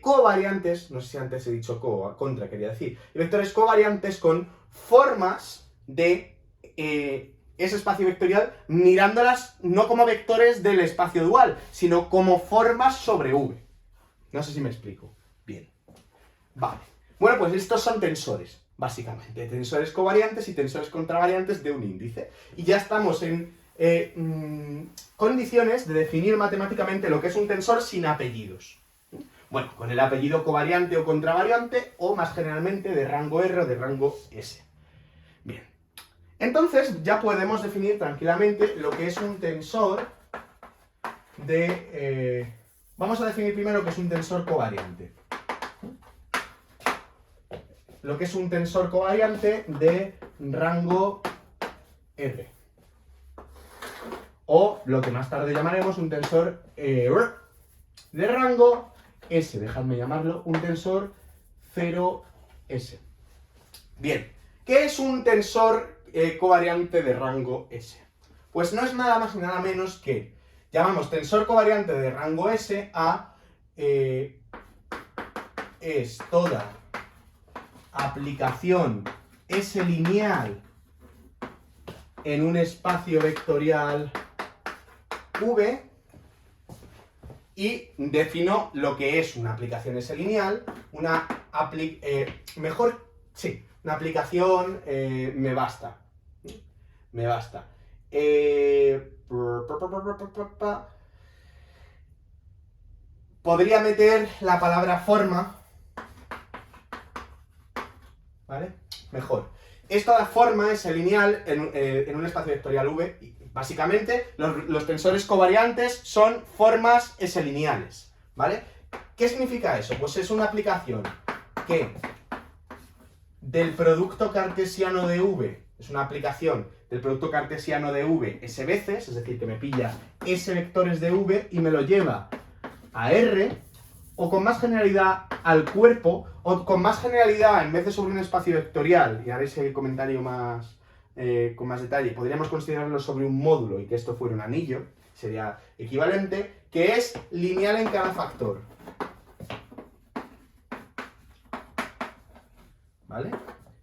covariantes, no sé si antes he dicho contra, quería decir, y vectores covariantes con formas de ese espacio vectorial, mirándolas no como vectores del espacio dual, sino como formas sobre V. No sé si me explico. Bien. Vale. Bueno, pues estos son tensores, básicamente. Tensores covariantes y tensores contravariantes de un índice. Y ya estamos en condiciones de definir matemáticamente lo que es un tensor sin apellidos. Bueno, con el apellido covariante o contravariante, o más generalmente de rango R o de rango S. Bien. Entonces ya podemos definir tranquilamente lo que es un tensor de... vamos a definir primero lo que es un tensor covariante. Lo que es un tensor covariante de rango R. O lo que más tarde llamaremos un tensor de rango S. Dejadme llamarlo un tensor 0S. Bien, ¿qué es un tensor covariante de rango S? Pues no es nada más y nada menos que llamamos tensor covariante de rango S a es toda aplicación S lineal en un espacio vectorial V, y defino lo que es una aplicación S lineal, una aplicación me basta. Me basta. Podría meter la palabra forma, ¿vale? Mejor. Esta forma es el lineal en un espacio vectorial V. Y básicamente, los tensores covariantes son formas S-lineales, ¿vale? ¿Qué significa eso? Pues es una aplicación que del producto cartesiano de V, es una aplicación del producto cartesiano de V S veces, es decir, que me pilla S vectores de V y me lo lleva a R, o con más generalidad al cuerpo, o con más generalidad, en vez de sobre un espacio vectorial, y haréis el comentario más, con más detalle, podríamos considerarlo sobre un módulo y que esto fuera un anillo, sería equivalente, que es lineal en cada factor. ¿Vale?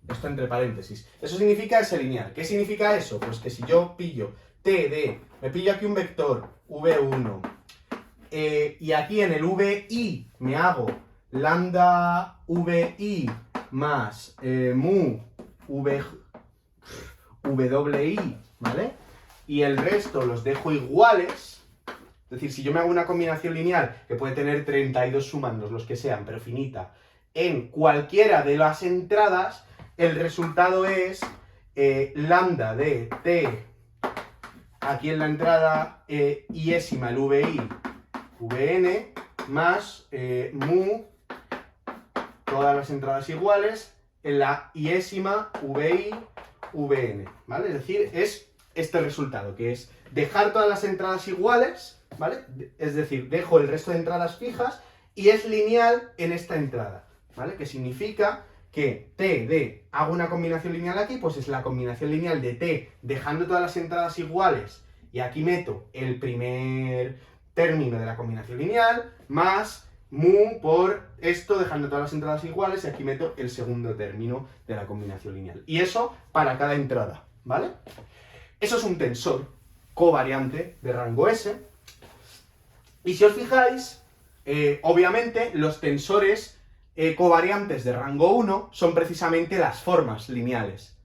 Esto entre paréntesis. Eso significa ese lineal. ¿Qué significa eso? Pues que si yo pillo me pillo aquí un vector V1, y aquí en el VI me hago lambda VI más mu WI, ¿vale? Y el resto los dejo iguales. Es decir, si yo me hago una combinación lineal que puede tener 32 sumandos, los que sean, pero finita, en cualquiera de las entradas, el resultado es lambda de t aquí en la entrada iésima, el VI, Vn, más mu, todas las entradas iguales, en la iésima VI, Vn, ¿vale? Es decir, es este resultado, que es dejar todas las entradas iguales, ¿vale? Es decir, dejo el resto de entradas fijas y es lineal en esta entrada, ¿vale? Que significa que t de hago una combinación lineal aquí, pues es la combinación lineal de t dejando todas las entradas iguales y aquí meto el primer término de la combinación lineal más mu por esto dejando todas las entradas iguales y aquí meto el segundo término de la combinación lineal. Y eso para cada entrada, ¿vale? Eso es un tensor covariante de rango S. Y si os fijáis, obviamente los tensores covariantes de rango 1 son precisamente las formas lineales.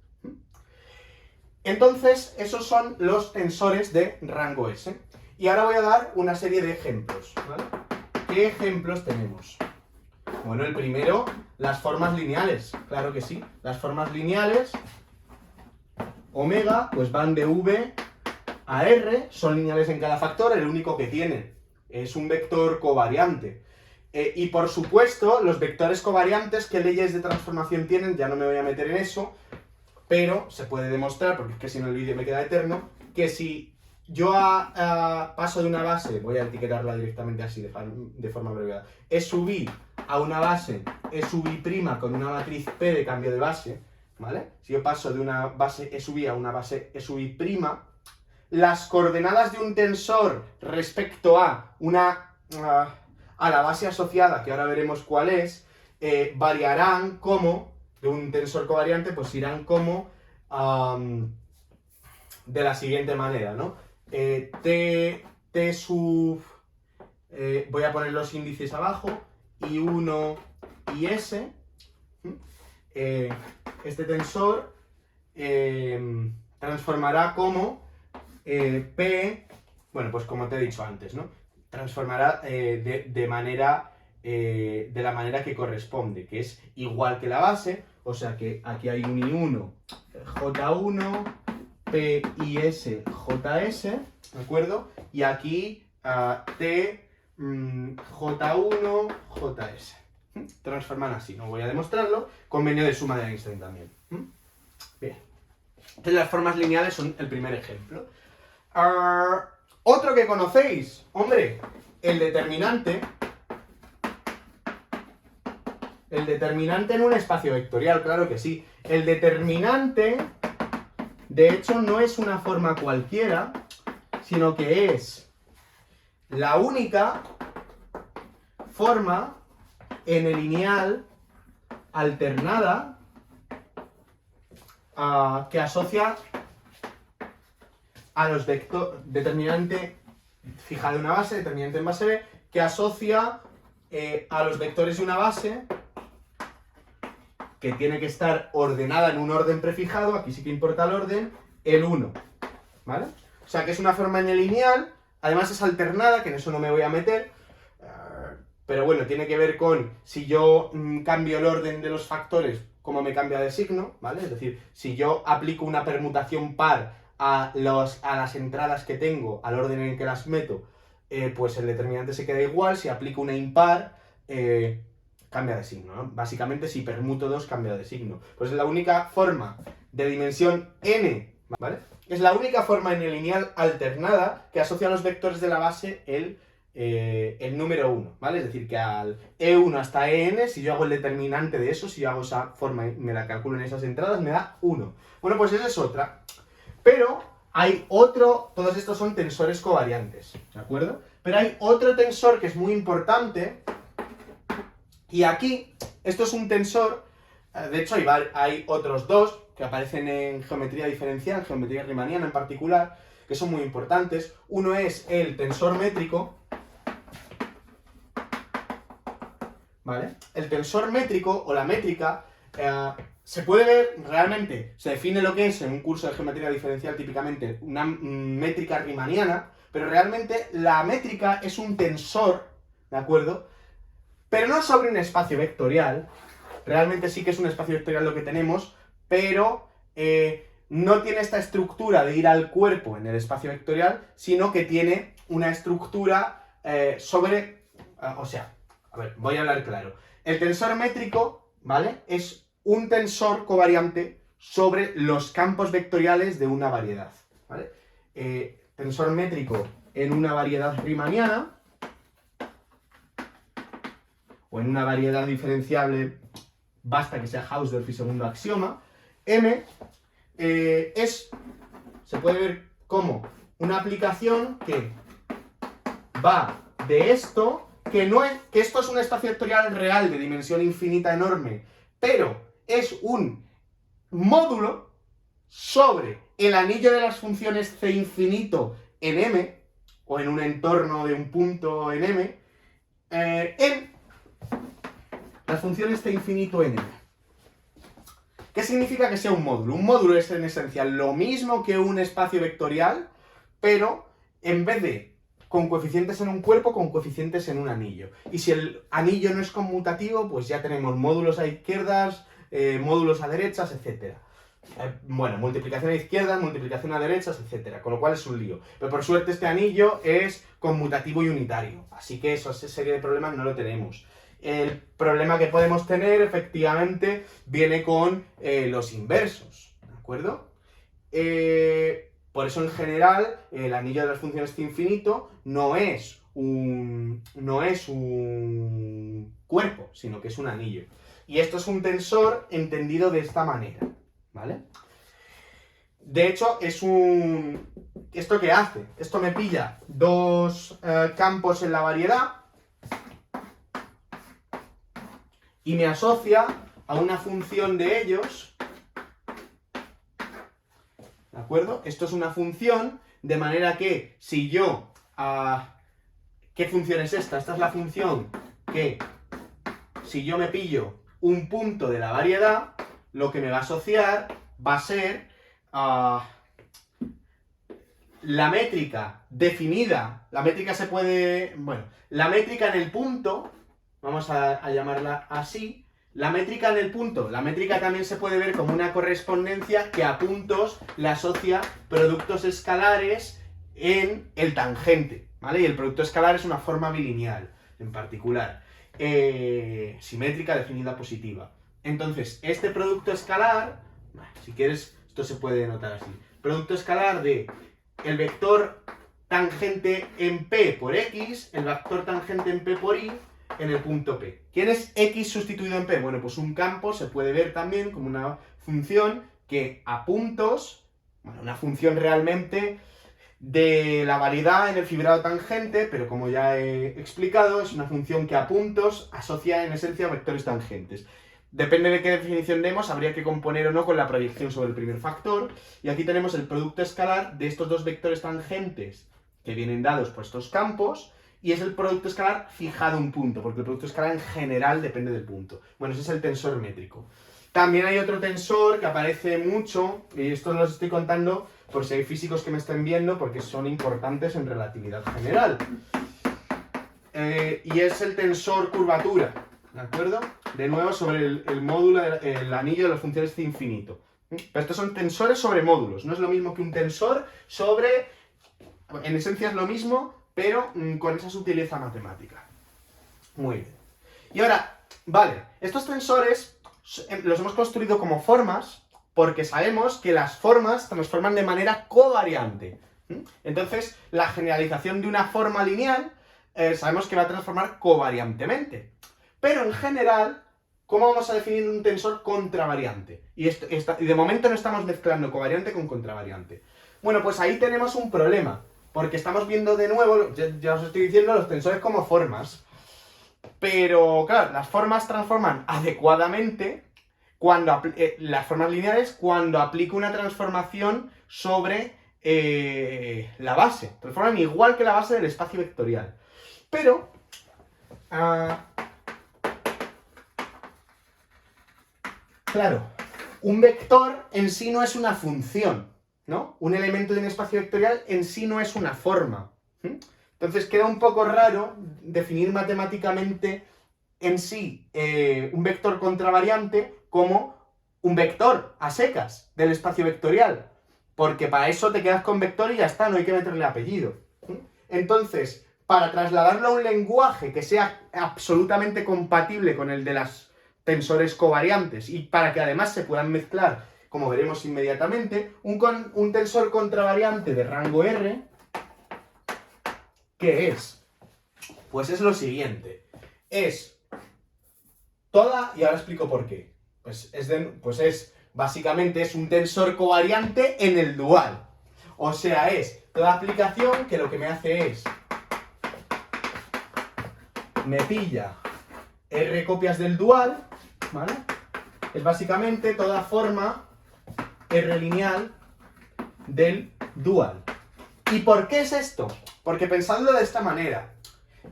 Entonces, esos son los tensores de rango S. Y ahora voy a dar una serie de ejemplos, ¿vale? ¿Qué ejemplos tenemos? Bueno, el primero, las formas lineales. Claro que sí. Las formas lineales, omega, pues van de V a R, son lineales en cada factor, el único que tienen es un vector covariante. Y por supuesto, los vectores covariantes, ¿qué leyes de transformación tienen? Ya no me voy a meter en eso, pero se puede demostrar, porque es que si no el vídeo me queda eterno, que si yo paso de una base, voy a etiquetarla directamente así, de forma abreviada, E sub i a una base E sub i' con una matriz P de cambio de base, ¿vale? Si yo paso de una base E sub i a una base E sub i', las coordenadas de un tensor respecto a la base asociada, que ahora veremos cuál es, variarán como, de un tensor covariante, pues irán como de la siguiente manera, ¿no? T sub, voy a poner los índices abajo, I1 y S, este tensor transformará como P, bueno, pues como te he dicho antes, ¿no? Transformará de la manera que corresponde, que es igual que la base, o sea que aquí hay un I1, J1, P y S, JS, ¿de acuerdo? Y aquí T, J1, JS. Transforman así, no voy a demostrarlo, convenio de suma de Einstein también. Bien. Entonces las formas lineales son el primer ejemplo. Otro que conocéis, hombre, el determinante. El determinante en un espacio vectorial, claro que sí. El determinante, de hecho, no es una forma cualquiera, sino que es la única forma en el lineal alternada que asocia a los vectores, determinante fija de una base, determinante en base B, que asocia a los vectores de una base que tiene que estar ordenada en un orden prefijado, aquí sí que importa el orden, el 1, ¿vale? O sea, que es una forma n-lineal, además es alternada, que en eso no me voy a meter, pero bueno, tiene que ver con si yo cambio el orden de los factores, cómo me cambia de signo, ¿vale? Es decir, si yo aplico una permutación par a las entradas que tengo, al orden en el que las meto, pues el determinante se queda igual. Si aplico una impar, cambia de signo, ¿no? Básicamente, si permuto 2, cambia de signo. Pues es la única forma de dimensión n, ¿vale? Es la única forma n-lineal alternada que asocia a los vectores de la base el número 1, ¿vale? Es decir, que al E1 hasta En, si yo hago el determinante de eso, si yo hago esa forma y me la calculo en esas entradas, me da 1. Bueno, pues esa es otra. Pero hay otro, todos estos son tensores covariantes, ¿de acuerdo? Pero hay otro tensor que es muy importante, y aquí, esto es un tensor, de hecho hay otros dos que aparecen en geometría diferencial, en geometría riemanniana en particular, que son muy importantes. Uno es el tensor métrico, ¿vale? El tensor métrico o la métrica se puede ver realmente, se define lo que es en un curso de geometría diferencial típicamente una métrica riemanniana, pero realmente la métrica es un tensor, ¿de acuerdo? Pero no sobre un espacio vectorial. Realmente sí que es un espacio vectorial lo que tenemos, pero no tiene esta estructura de ir al cuerpo en el espacio vectorial, sino que tiene una estructura o sea, a ver, voy a hablar claro. El tensor métrico, ¿vale? Es un tensor covariante sobre los campos vectoriales de una variedad, ¿vale? Tensor métrico en una variedad riemanniana, o en una variedad diferenciable, basta que sea Hausdorff y segundo axioma, M se puede ver como una aplicación que va de esto, que esto es un espacio vectorial real de dimensión infinita enorme, pero es un módulo sobre el anillo de las funciones c infinito en M, o en un entorno de un punto en M, en las funciones c infinito en M. ¿Qué significa que sea un módulo? Un módulo es en esencia lo mismo que un espacio vectorial, pero en vez de con coeficientes en un cuerpo, con coeficientes en un anillo. Y si el anillo no es conmutativo, pues ya tenemos módulos a izquierdas, módulos a derechas, etc. Bueno, multiplicación a izquierdas, multiplicación a derechas, etc. Con lo cual es un lío. Pero por suerte este anillo es conmutativo y unitario. Así que esa serie de problemas no lo tenemos. El problema que podemos tener, efectivamente, viene con los inversos, ¿de acuerdo? Por eso, en general, el anillo de las funciones c infinito no es un cuerpo, sino que es un anillo. Y esto es un tensor entendido de esta manera, ¿vale? De hecho, ¿esto qué hace? Esto me pilla dos campos en la variedad y me asocia a una función de ellos, ¿de acuerdo? Esto es una función, de manera que si yo... ¿qué función es esta? Esta es la función que, si yo me pillo un punto de la variedad, lo que me va a asociar va a ser la métrica definida. La métrica se puede... Bueno, la métrica en el punto, vamos a llamarla así. La métrica en el punto, la métrica también se puede ver como una correspondencia que a puntos le asocia productos escalares en el tangente, ¿vale? Y el producto escalar es una forma bilineal, en particular. Simétrica definida positiva. Entonces, este producto escalar, si quieres, esto se puede denotar así. Producto escalar de el vector tangente en P por X, el vector tangente en P por Y, en el punto P. ¿Quién es X sustituido en P? Bueno, pues un campo se puede ver también como una función que a puntos, bueno, una función realmente de la variedad en el fibrado tangente, pero como ya he explicado, es una función que a puntos asocia en esencia vectores tangentes. Depende de qué definición demos, habría que componer o no con la proyección sobre el primer factor, y aquí tenemos el producto escalar de estos dos vectores tangentes que vienen dados por estos campos, y es el producto escalar fijado a un punto, porque el producto escalar en general depende del punto. Bueno, ese es el tensor métrico. También hay otro tensor que aparece mucho, y esto os lo estoy contando por si hay físicos que me estén viendo, porque son importantes en relatividad general. Y es el tensor curvatura, ¿de acuerdo? De nuevo sobre el módulo, el anillo de las funciones de infinito. Pero estos son tensores sobre módulos, no es lo mismo que un tensor sobre... En esencia es lo mismo, pero con esa sutileza matemática. Muy bien. Y ahora, vale, estos tensores los hemos construido como formas porque sabemos que las formas transforman de manera covariante. Entonces, la generalización de una forma lineal sabemos que va a transformar covariantemente. Pero en general, ¿cómo vamos a definir un tensor contravariante? Y de momento no estamos mezclando covariante con contravariante. Bueno, pues ahí tenemos un problema, porque estamos viendo de nuevo, ya os estoy diciendo, los tensores como formas. Pero, claro, las formas transforman adecuadamente cuando las formas lineales cuando aplico una transformación sobre la base. Transforman igual que la base del espacio vectorial. Pero... claro, un vector en sí no es una función, ¿no? Un elemento de un espacio vectorial en sí no es una forma. Entonces queda un poco raro definir matemáticamente en sí un vector contravariante como un vector a secas del espacio vectorial. Porque para eso te quedas con vector y ya está, no hay que meterle apellido. Entonces, para trasladarlo a un lenguaje que sea absolutamente compatible con el de las tensores covariantes y para que además se puedan mezclar, como veremos inmediatamente, un tensor contravariante de rango R, ¿qué es? Pues es lo siguiente. Es toda... y ahora explico por qué. Básicamente es un tensor covariante en el dual. O sea, es toda aplicación que lo que me hace es... me pilla R copias del dual, ¿vale? Es básicamente toda forma R lineal del dual. ¿Y por qué es esto? Porque pensadlo de esta manera,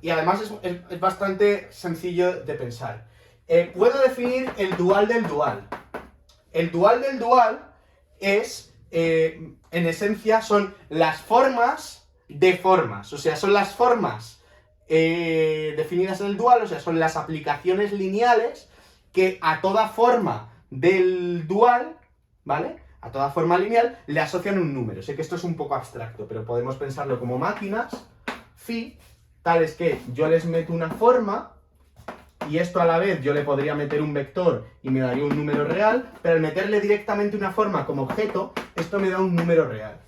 y además es bastante sencillo de pensar. Puedo definir el dual del dual. El dual del dual es, en esencia, son las formas de formas. O sea, son las formas definidas en el dual, o sea, son las aplicaciones lineales que a toda forma del dual, ¿vale? A toda forma lineal le asocian un número. Sé que esto es un poco abstracto, pero podemos pensarlo como máquinas, phi, tales que yo les meto una forma, y esto a la vez yo le podría meter un vector y me daría un número real, pero al meterle directamente una forma como objeto, esto me da un número real.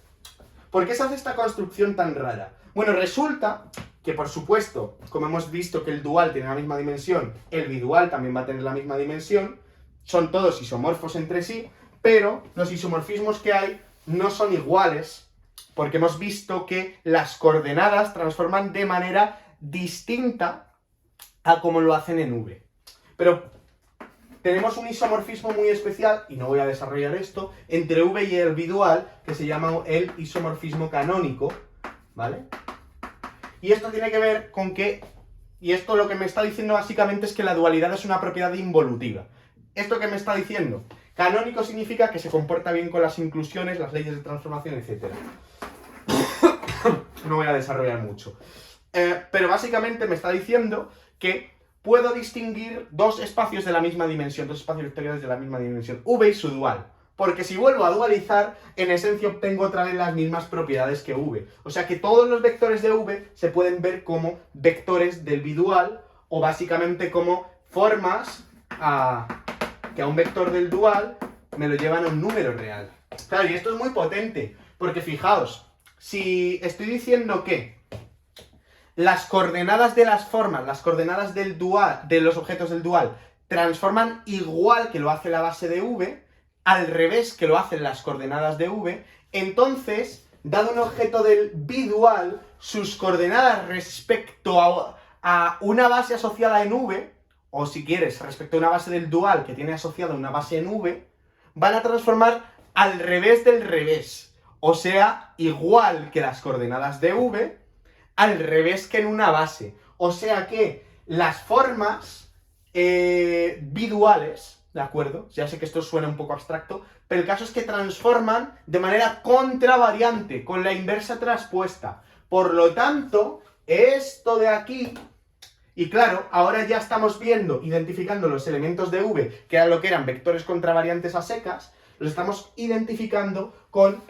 ¿Por qué se hace esta construcción tan rara? Bueno, resulta que, por supuesto, como hemos visto que el dual tiene la misma dimensión, el bidual también va a tener la misma dimensión, son todos isomorfos entre sí, pero los isomorfismos que hay no son iguales, porque hemos visto que las coordenadas transforman de manera distinta a como lo hacen en V. Pero tenemos un isomorfismo muy especial, y no voy a desarrollar esto, entre V y el bidual, que se llama el isomorfismo canónico, ¿vale? Y esto tiene que ver con que, y esto lo que me está diciendo básicamente es que la dualidad es una propiedad involutiva. ¿Esto qué me está diciendo? Canónico significa que se comporta bien con las inclusiones, las leyes de transformación, etc. No voy a desarrollar mucho. Pero básicamente me está diciendo que puedo distinguir dos espacios de la misma dimensión, dos espacios vectoriales de la misma dimensión, V y su dual. Porque si vuelvo a dualizar, en esencia obtengo otra vez las mismas propiedades que V. O sea que todos los vectores de V se pueden ver como vectores del bidual, o básicamente como formas que a un vector del dual me lo llevan a un número real. Claro, y esto es muy potente, porque fijaos, si estoy diciendo que las coordenadas de las formas, las coordenadas del dual, de los objetos del dual, transforman igual que lo hace la base de V, al revés que lo hacen las coordenadas de V, entonces, dado un objeto del bidual, sus coordenadas respecto a una base asociada en V, o si quieres, respecto a una base del dual que tiene asociada una base en V, van a transformar al revés del revés. O sea, igual que las coordenadas de V, al revés que en una base. O sea que las formas biduales, ¿de acuerdo? Ya sé que esto suena un poco abstracto, pero el caso es que transforman de manera contravariante, con la inversa traspuesta. Por lo tanto, esto de aquí, y claro, ahora ya estamos viendo, identificando los elementos de V, que era lo que eran vectores contravariantes a secas, los estamos identificando con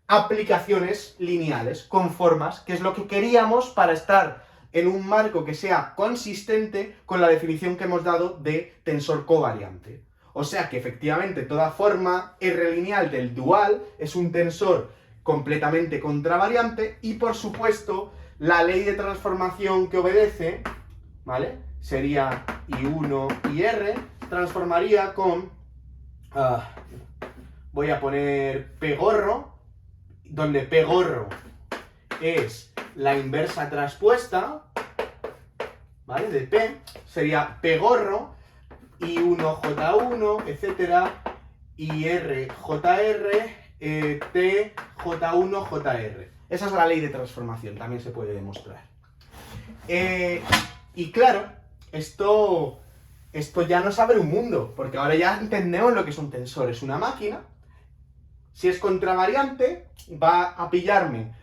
aplicaciones lineales, con formas, que es lo que queríamos para estar en un marco que sea consistente con la definición que hemos dado de tensor covariante. O sea que efectivamente toda forma R lineal del dual es un tensor completamente contravariante y por supuesto la ley de transformación que obedece, ¿vale? Sería I1 y R, transformaría con, voy a poner P gorro, donde P gorro es la inversa traspuesta, ¿vale? De P, sería P gorro, I1J1, etcétera, IRJR, TJ1JR. Esa es la ley de transformación, también se puede demostrar. Y claro, esto ya nos abre un mundo, porque ahora ya entendemos lo que es un tensor. Es una máquina. Si es contravariante, va a pillarme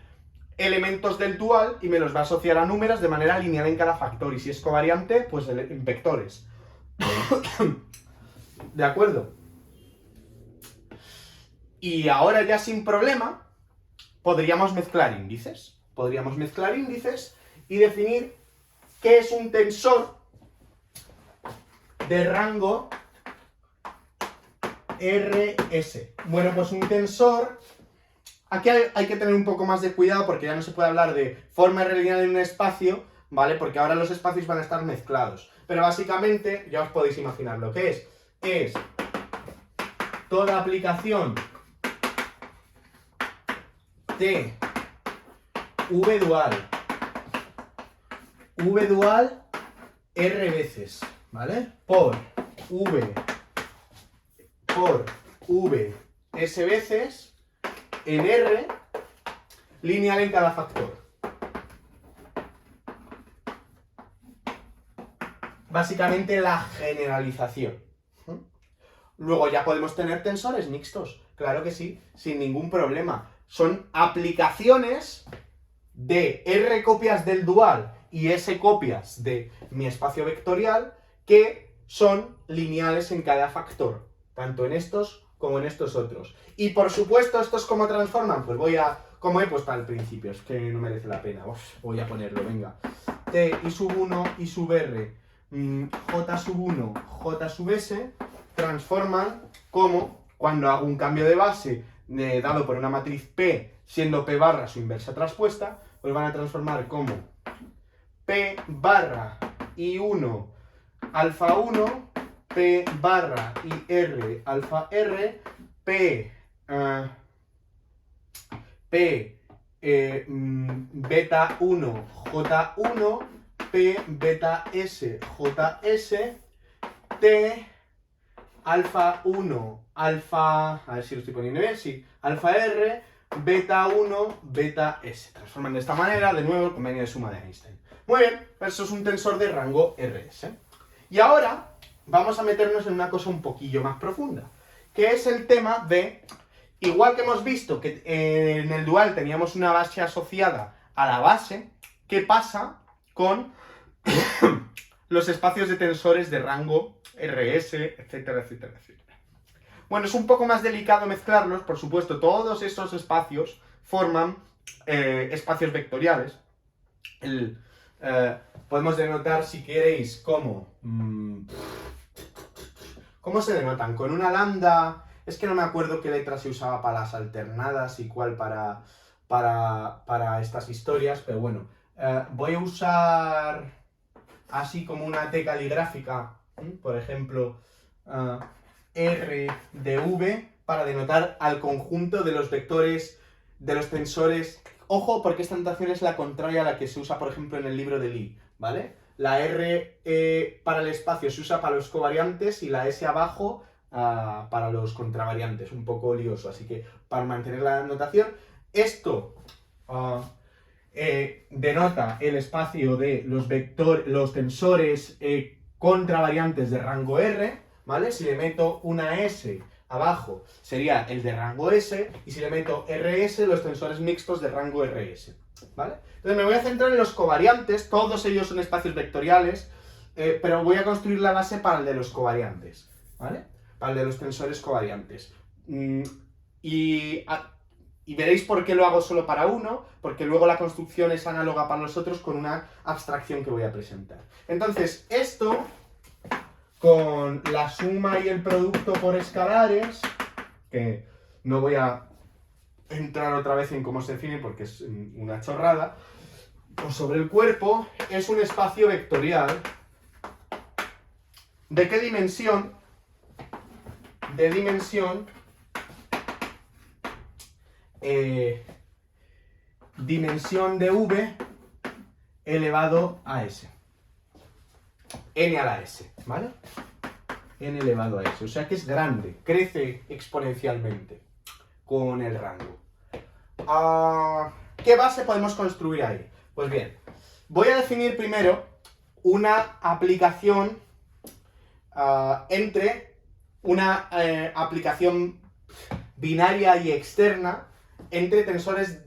elementos del dual y me los va a asociar a números de manera lineal en cada factor. Y si es covariante, pues en vectores. ¿De acuerdo? Y ahora ya sin problema, podríamos mezclar índices. Podríamos mezclar índices y definir qué es un tensor de rango RS. Bueno, pues un tensor... Aquí hay que tener un poco más de cuidado porque ya no se puede hablar de forma R lineal en un espacio, ¿vale? Porque ahora los espacios van a estar mezclados. Pero básicamente, ya os podéis imaginar lo que es. Es toda aplicación de V dual R veces, ¿vale? Por V S veces en R lineal en cada factor. Básicamente la generalización. Luego ya podemos tener tensores mixtos, claro que sí, sin ningún problema. Son aplicaciones de R copias del dual y S copias de mi espacio vectorial que son lineales en cada factor, tanto en estos como en estos otros. Y por supuesto, ¿estos cómo transforman? Pues como he puesto al principio, es que no merece la pena. Voy a ponerlo, venga. T I sub 1, I sub R, J sub 1, J sub S, transforman como cuando hago un cambio de base dado por una matriz P, siendo P barra su inversa traspuesta, pues van a transformar como P barra I1 alfa 1, P barra IR alfa R, beta 1 J1, P beta S JS, T alfa 1 alfa, a ver si lo estoy poniendo bien, sí, alfa R, beta 1 beta S. Transforman de esta manera, de nuevo, el convenio de suma de Einstein. Muy bien, eso es un tensor de rango RS. Y ahora vamos a meternos en una cosa un poquillo más profunda, que es el tema de, igual que hemos visto que en el dual teníamos una base asociada a la base, ¿qué pasa con los espacios de tensores de rango RS, etcétera, etcétera, etcétera? Bueno, es un poco más delicado mezclarlos, por supuesto, todos esos espacios forman espacios vectoriales. Podemos denotar, si queréis, ¿cómo se denotan? Con una lambda, es que no me acuerdo qué letra se usaba para las alternadas y cuál para estas historias, pero bueno, voy a usar así como una T caligráfica, por ejemplo, R de V, para denotar al conjunto de los vectores de los tensores. Ojo, porque esta notación es la contraria a la que se usa, por ejemplo, en el libro de Lie, ¿vale? La R para el espacio se usa para los covariantes y la S abajo para los contravariantes. Un poco lioso, así que para mantener la notación, esto denota el espacio de los tensores contravariantes de rango R, ¿vale? Si le meto una S abajo sería el de rango S, y si le meto RS, los tensores mixtos de rango RS, ¿vale? Entonces me voy a centrar en los covariantes, todos ellos son espacios vectoriales, pero voy a construir la base para el de los covariantes, ¿vale? Para el de los tensores covariantes. Y veréis por qué lo hago solo para uno, porque luego la construcción es análoga para los otros con una abstracción que voy a presentar. Entonces, esto, con la suma y el producto por escalares, que no voy a entrar otra vez en cómo se define porque es una chorrada, pues sobre el cuerpo es un espacio vectorial. ¿De qué dimensión? De dimensión dimensión de V elevado a S. N a la S, ¿vale? N elevado a S. O sea que es grande, crece exponencialmente con el rango. ¿Qué base podemos construir ahí? Pues bien, voy a definir primero una aplicación entre una aplicación binaria y externa entre tensores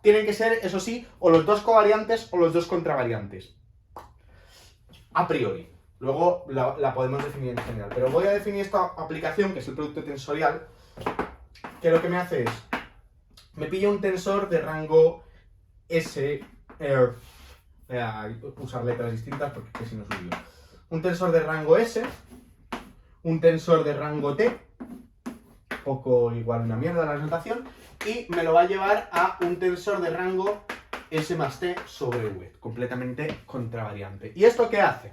tienen que ser, eso sí, o los dos covariantes o los dos contravariantes. A priori. Luego la podemos definir en general. Pero voy a definir esta aplicación, que es el producto tensorial, que lo que me hace es, me pilla un tensor de rango S, voy a usar letras distintas porque si no es un lío. Un tensor de rango S, un tensor de rango T, poco igual una mierda la notación, y me lo va a llevar a un tensor de rango S más T sobre V, completamente contravariante. ¿Y esto qué hace?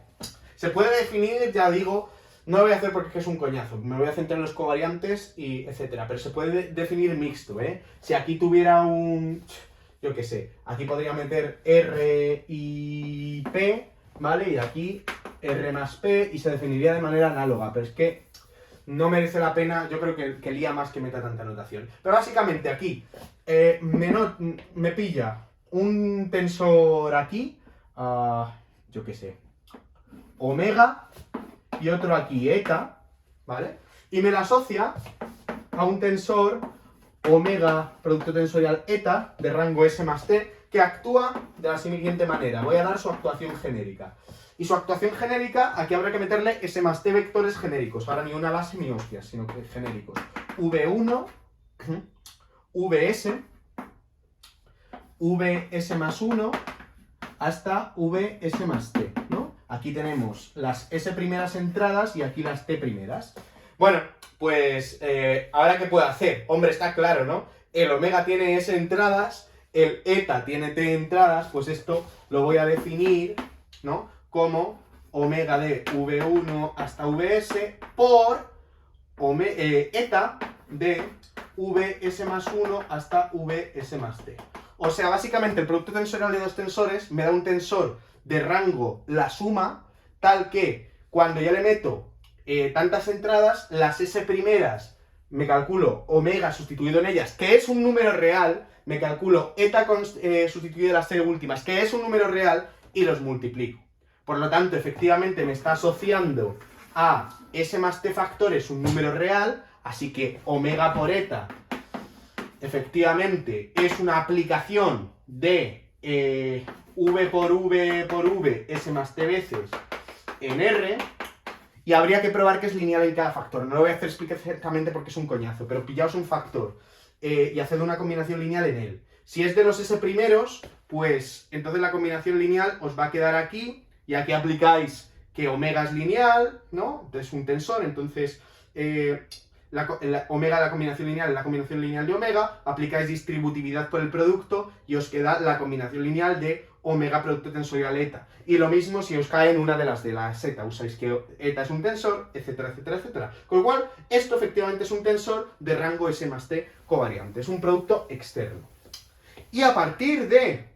Se puede definir, ya digo, no lo voy a hacer porque es un coñazo, me voy a centrar en los covariantes y etcétera, pero se puede definir mixto, ¿eh? Si aquí tuviera un, yo qué sé, aquí podría meter R y P, ¿vale? Y aquí R más P y se definiría de manera análoga, pero es que no merece la pena, yo creo que lía más que meta tanta notación. Pero básicamente aquí me pilla un tensor aquí, yo qué sé, omega, y otro aquí, eta, ¿vale? Y me la asocia a un tensor omega, producto tensorial eta, de rango S más T, que actúa de la siguiente manera. Voy a dar su actuación genérica. Y su actuación genérica, aquí habrá que meterle S más T vectores genéricos. Ahora ni una base ni hostias, sino que genéricos. V1, VS, VS más 1, hasta VS más T, ¿no? Aquí tenemos las S primeras entradas y aquí las T primeras. Bueno, pues, ¿ahora qué puedo hacer? Hombre, está claro, ¿no? El omega tiene S entradas, el eta tiene T entradas, pues esto lo voy a definir, ¿no? Como omega de V1 hasta Vs por eta de Vs más 1 hasta Vs más T. O sea, básicamente el producto tensorial de dos tensores me da un tensor de rango la suma, tal que cuando ya le meto tantas entradas, las S primeras me calculo omega sustituido en ellas, que es un número real, me calculo eta sustituido en las T últimas, que es un número real, y los multiplico. Por lo tanto, efectivamente me está asociando a S más T factores un número real, así que omega por eta efectivamente es una aplicación de V por V por V, S más T veces en R, y habría que probar que es lineal en cada factor. No lo voy a hacer explícitamente porque es un coñazo, pero pillaos un factor y haced una combinación lineal en él. Si es de los S primeros, pues entonces la combinación lineal os va a quedar aquí, y aquí aplicáis que omega es lineal, ¿no? Es un tensor, entonces omega, la combinación lineal, es la combinación lineal de omega, aplicáis distributividad por el producto y os queda la combinación lineal de omega producto tensorial eta. Y lo mismo si os cae en una de las eta, usáis que eta es un tensor, etcétera, etcétera, etcétera. Con lo cual, esto efectivamente es un tensor de rango S más T covariante, es un producto externo. Y a partir de,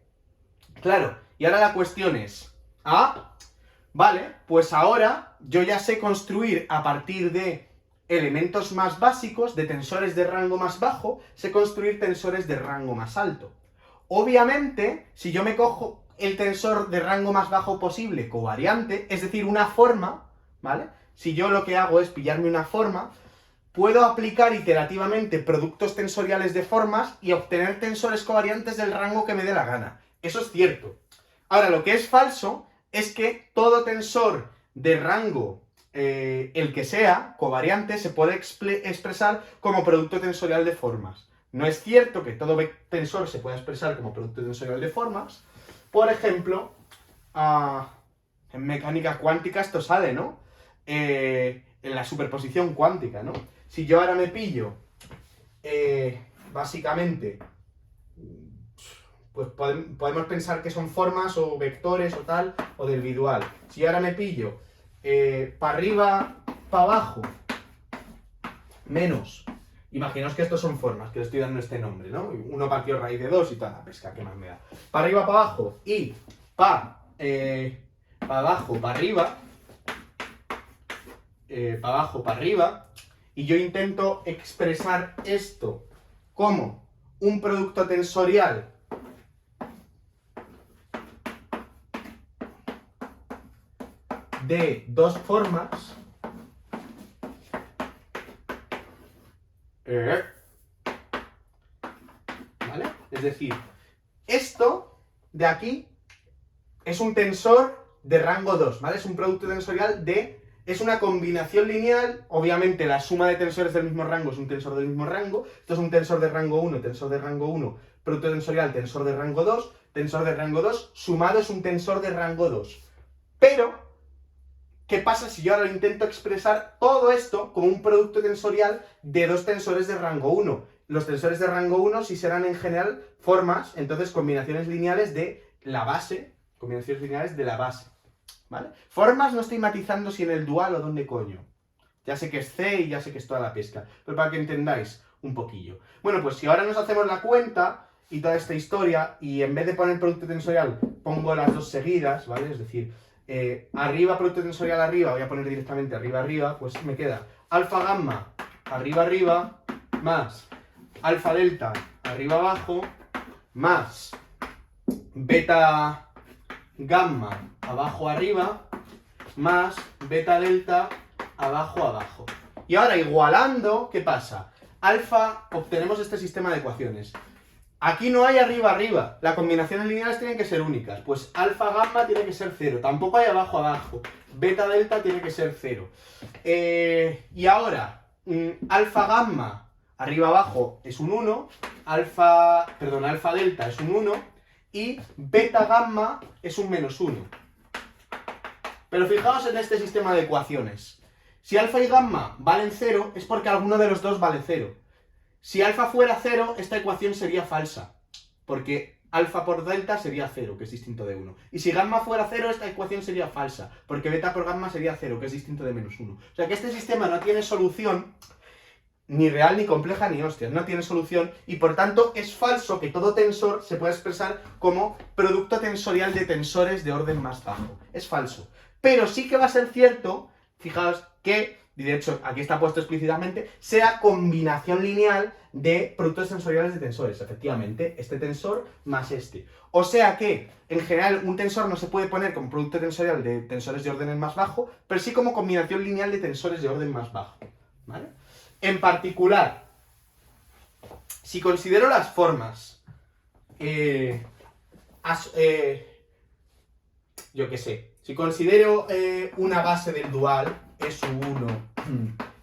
claro, y ahora la cuestión es, vale, pues ahora yo ya sé construir a partir de elementos más básicos, de tensores de rango más bajo, sé construir tensores de rango más alto. Obviamente, si yo me cojo el tensor de rango más bajo posible, covariante, es decir, una forma, ¿vale? Si yo lo que hago es pillarme una forma, puedo aplicar iterativamente productos tensoriales de formas y obtener tensores covariantes del rango que me dé la gana. Eso es cierto. Ahora, lo que es falso es que todo tensor de rango, el que sea, covariante, se puede expresar como producto tensorial de formas. No es cierto que todo tensor se pueda expresar como producto tensorial de formas. Por ejemplo, en mecánica cuántica esto sale, ¿no? En la superposición cuántica, ¿no? Si yo ahora me pillo, básicamente, pues podemos pensar que son formas o vectores o tal, o del bidual. Si ahora me pillo, para arriba, para abajo, menos. Imaginaos que estos son formas, que le estoy dando este nombre, ¿no? 1 partido raíz de 2 y toda la pesca, ¿qué más me da? Para arriba, para abajo y para abajo, para arriba, para abajo, para arriba, y yo intento expresar esto como un producto tensorial de dos formas, ¿vale? Es decir, esto de aquí es un tensor de rango 2, ¿vale? Es un producto tensorial es una combinación lineal, obviamente la suma de tensores del mismo rango es un tensor del mismo rango, esto es un tensor de rango 1, tensor de rango 1, producto tensorial, tensor de rango 2, tensor de rango 2, sumado es un tensor de rango 2. Pero, ¿qué pasa si yo ahora intento expresar todo esto como un producto tensorial de dos tensores de rango 1? Los tensores de rango 1 sí serán en general formas, entonces combinaciones lineales de la base, ¿vale? Formas no estoy matizando si en el dual o dónde coño. Ya sé que es C y ya sé que es toda la pesca, pero para que entendáis un poquillo. Bueno, pues si ahora nos hacemos la cuenta y toda esta historia, y en vez de poner producto tensorial, pongo las dos seguidas, ¿vale? Es decir, arriba, producto tensorial arriba, voy a poner directamente arriba, arriba, pues me queda alfa, gamma, arriba, arriba, más alfa, delta, arriba, abajo, más beta, gamma, abajo, arriba, más beta, delta, abajo, abajo. Y ahora, igualando, ¿qué pasa? Alfa, obtenemos este sistema de ecuaciones. Aquí no hay arriba, arriba. Las combinaciones lineales tienen que ser únicas. Pues alfa, gamma tiene que ser 0. Tampoco hay abajo, abajo. Beta, delta tiene que ser 0. Y ahora, alfa, gamma, arriba, abajo es un 1. Alfa, delta es un 1. Y beta, gamma es un menos 1. Pero fijaos en este sistema de ecuaciones. Si alfa y gamma valen 0, es porque alguno de los dos vale 0. Si alfa fuera 0, esta ecuación sería falsa, porque alfa por delta sería 0, que es distinto de 1. Y si gamma fuera 0, esta ecuación sería falsa, porque beta por gamma sería 0, que es distinto de menos 1. O sea que este sistema no tiene solución, ni real, ni compleja, ni hostias, no tiene solución, y por tanto es falso que todo tensor se pueda expresar como producto tensorial de tensores de orden más bajo. Es falso. Pero sí que va a ser cierto, fijaos, que, y de hecho aquí está puesto explícitamente, sea combinación lineal de productos tensoriales de tensores. Efectivamente, este tensor más este. O sea que, en general, un tensor no se puede poner como producto tensorial de tensores de orden más bajo, pero sí como combinación lineal de tensores de orden más bajo. ¿Vale? En particular, si considero las formas, yo qué sé, si considero una base del dual, E sub 1,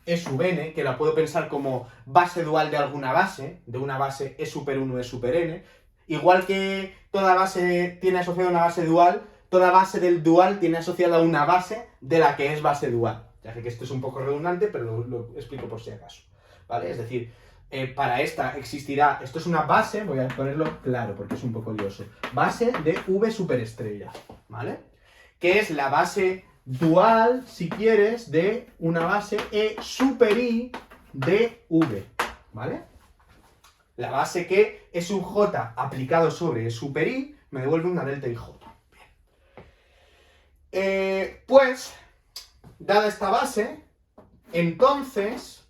E sub n, que la puedo pensar como base dual de alguna base, de una base E super 1, E super n, igual que toda base tiene asociada una base dual, toda base del dual tiene asociada una base de la que es base dual. Ya sé que esto es un poco redundante, pero lo explico por si acaso, ¿vale? Es decir, para esta existirá, esto es una base, voy a ponerlo claro porque es un poco lioso, base de V superestrella, ¿vale? Que es la base dual, si quieres, de una base E super I de V, ¿vale? La base que E sub J aplicado sobre E super I me devuelve una delta IJ. Bien. Pues, dada esta base, entonces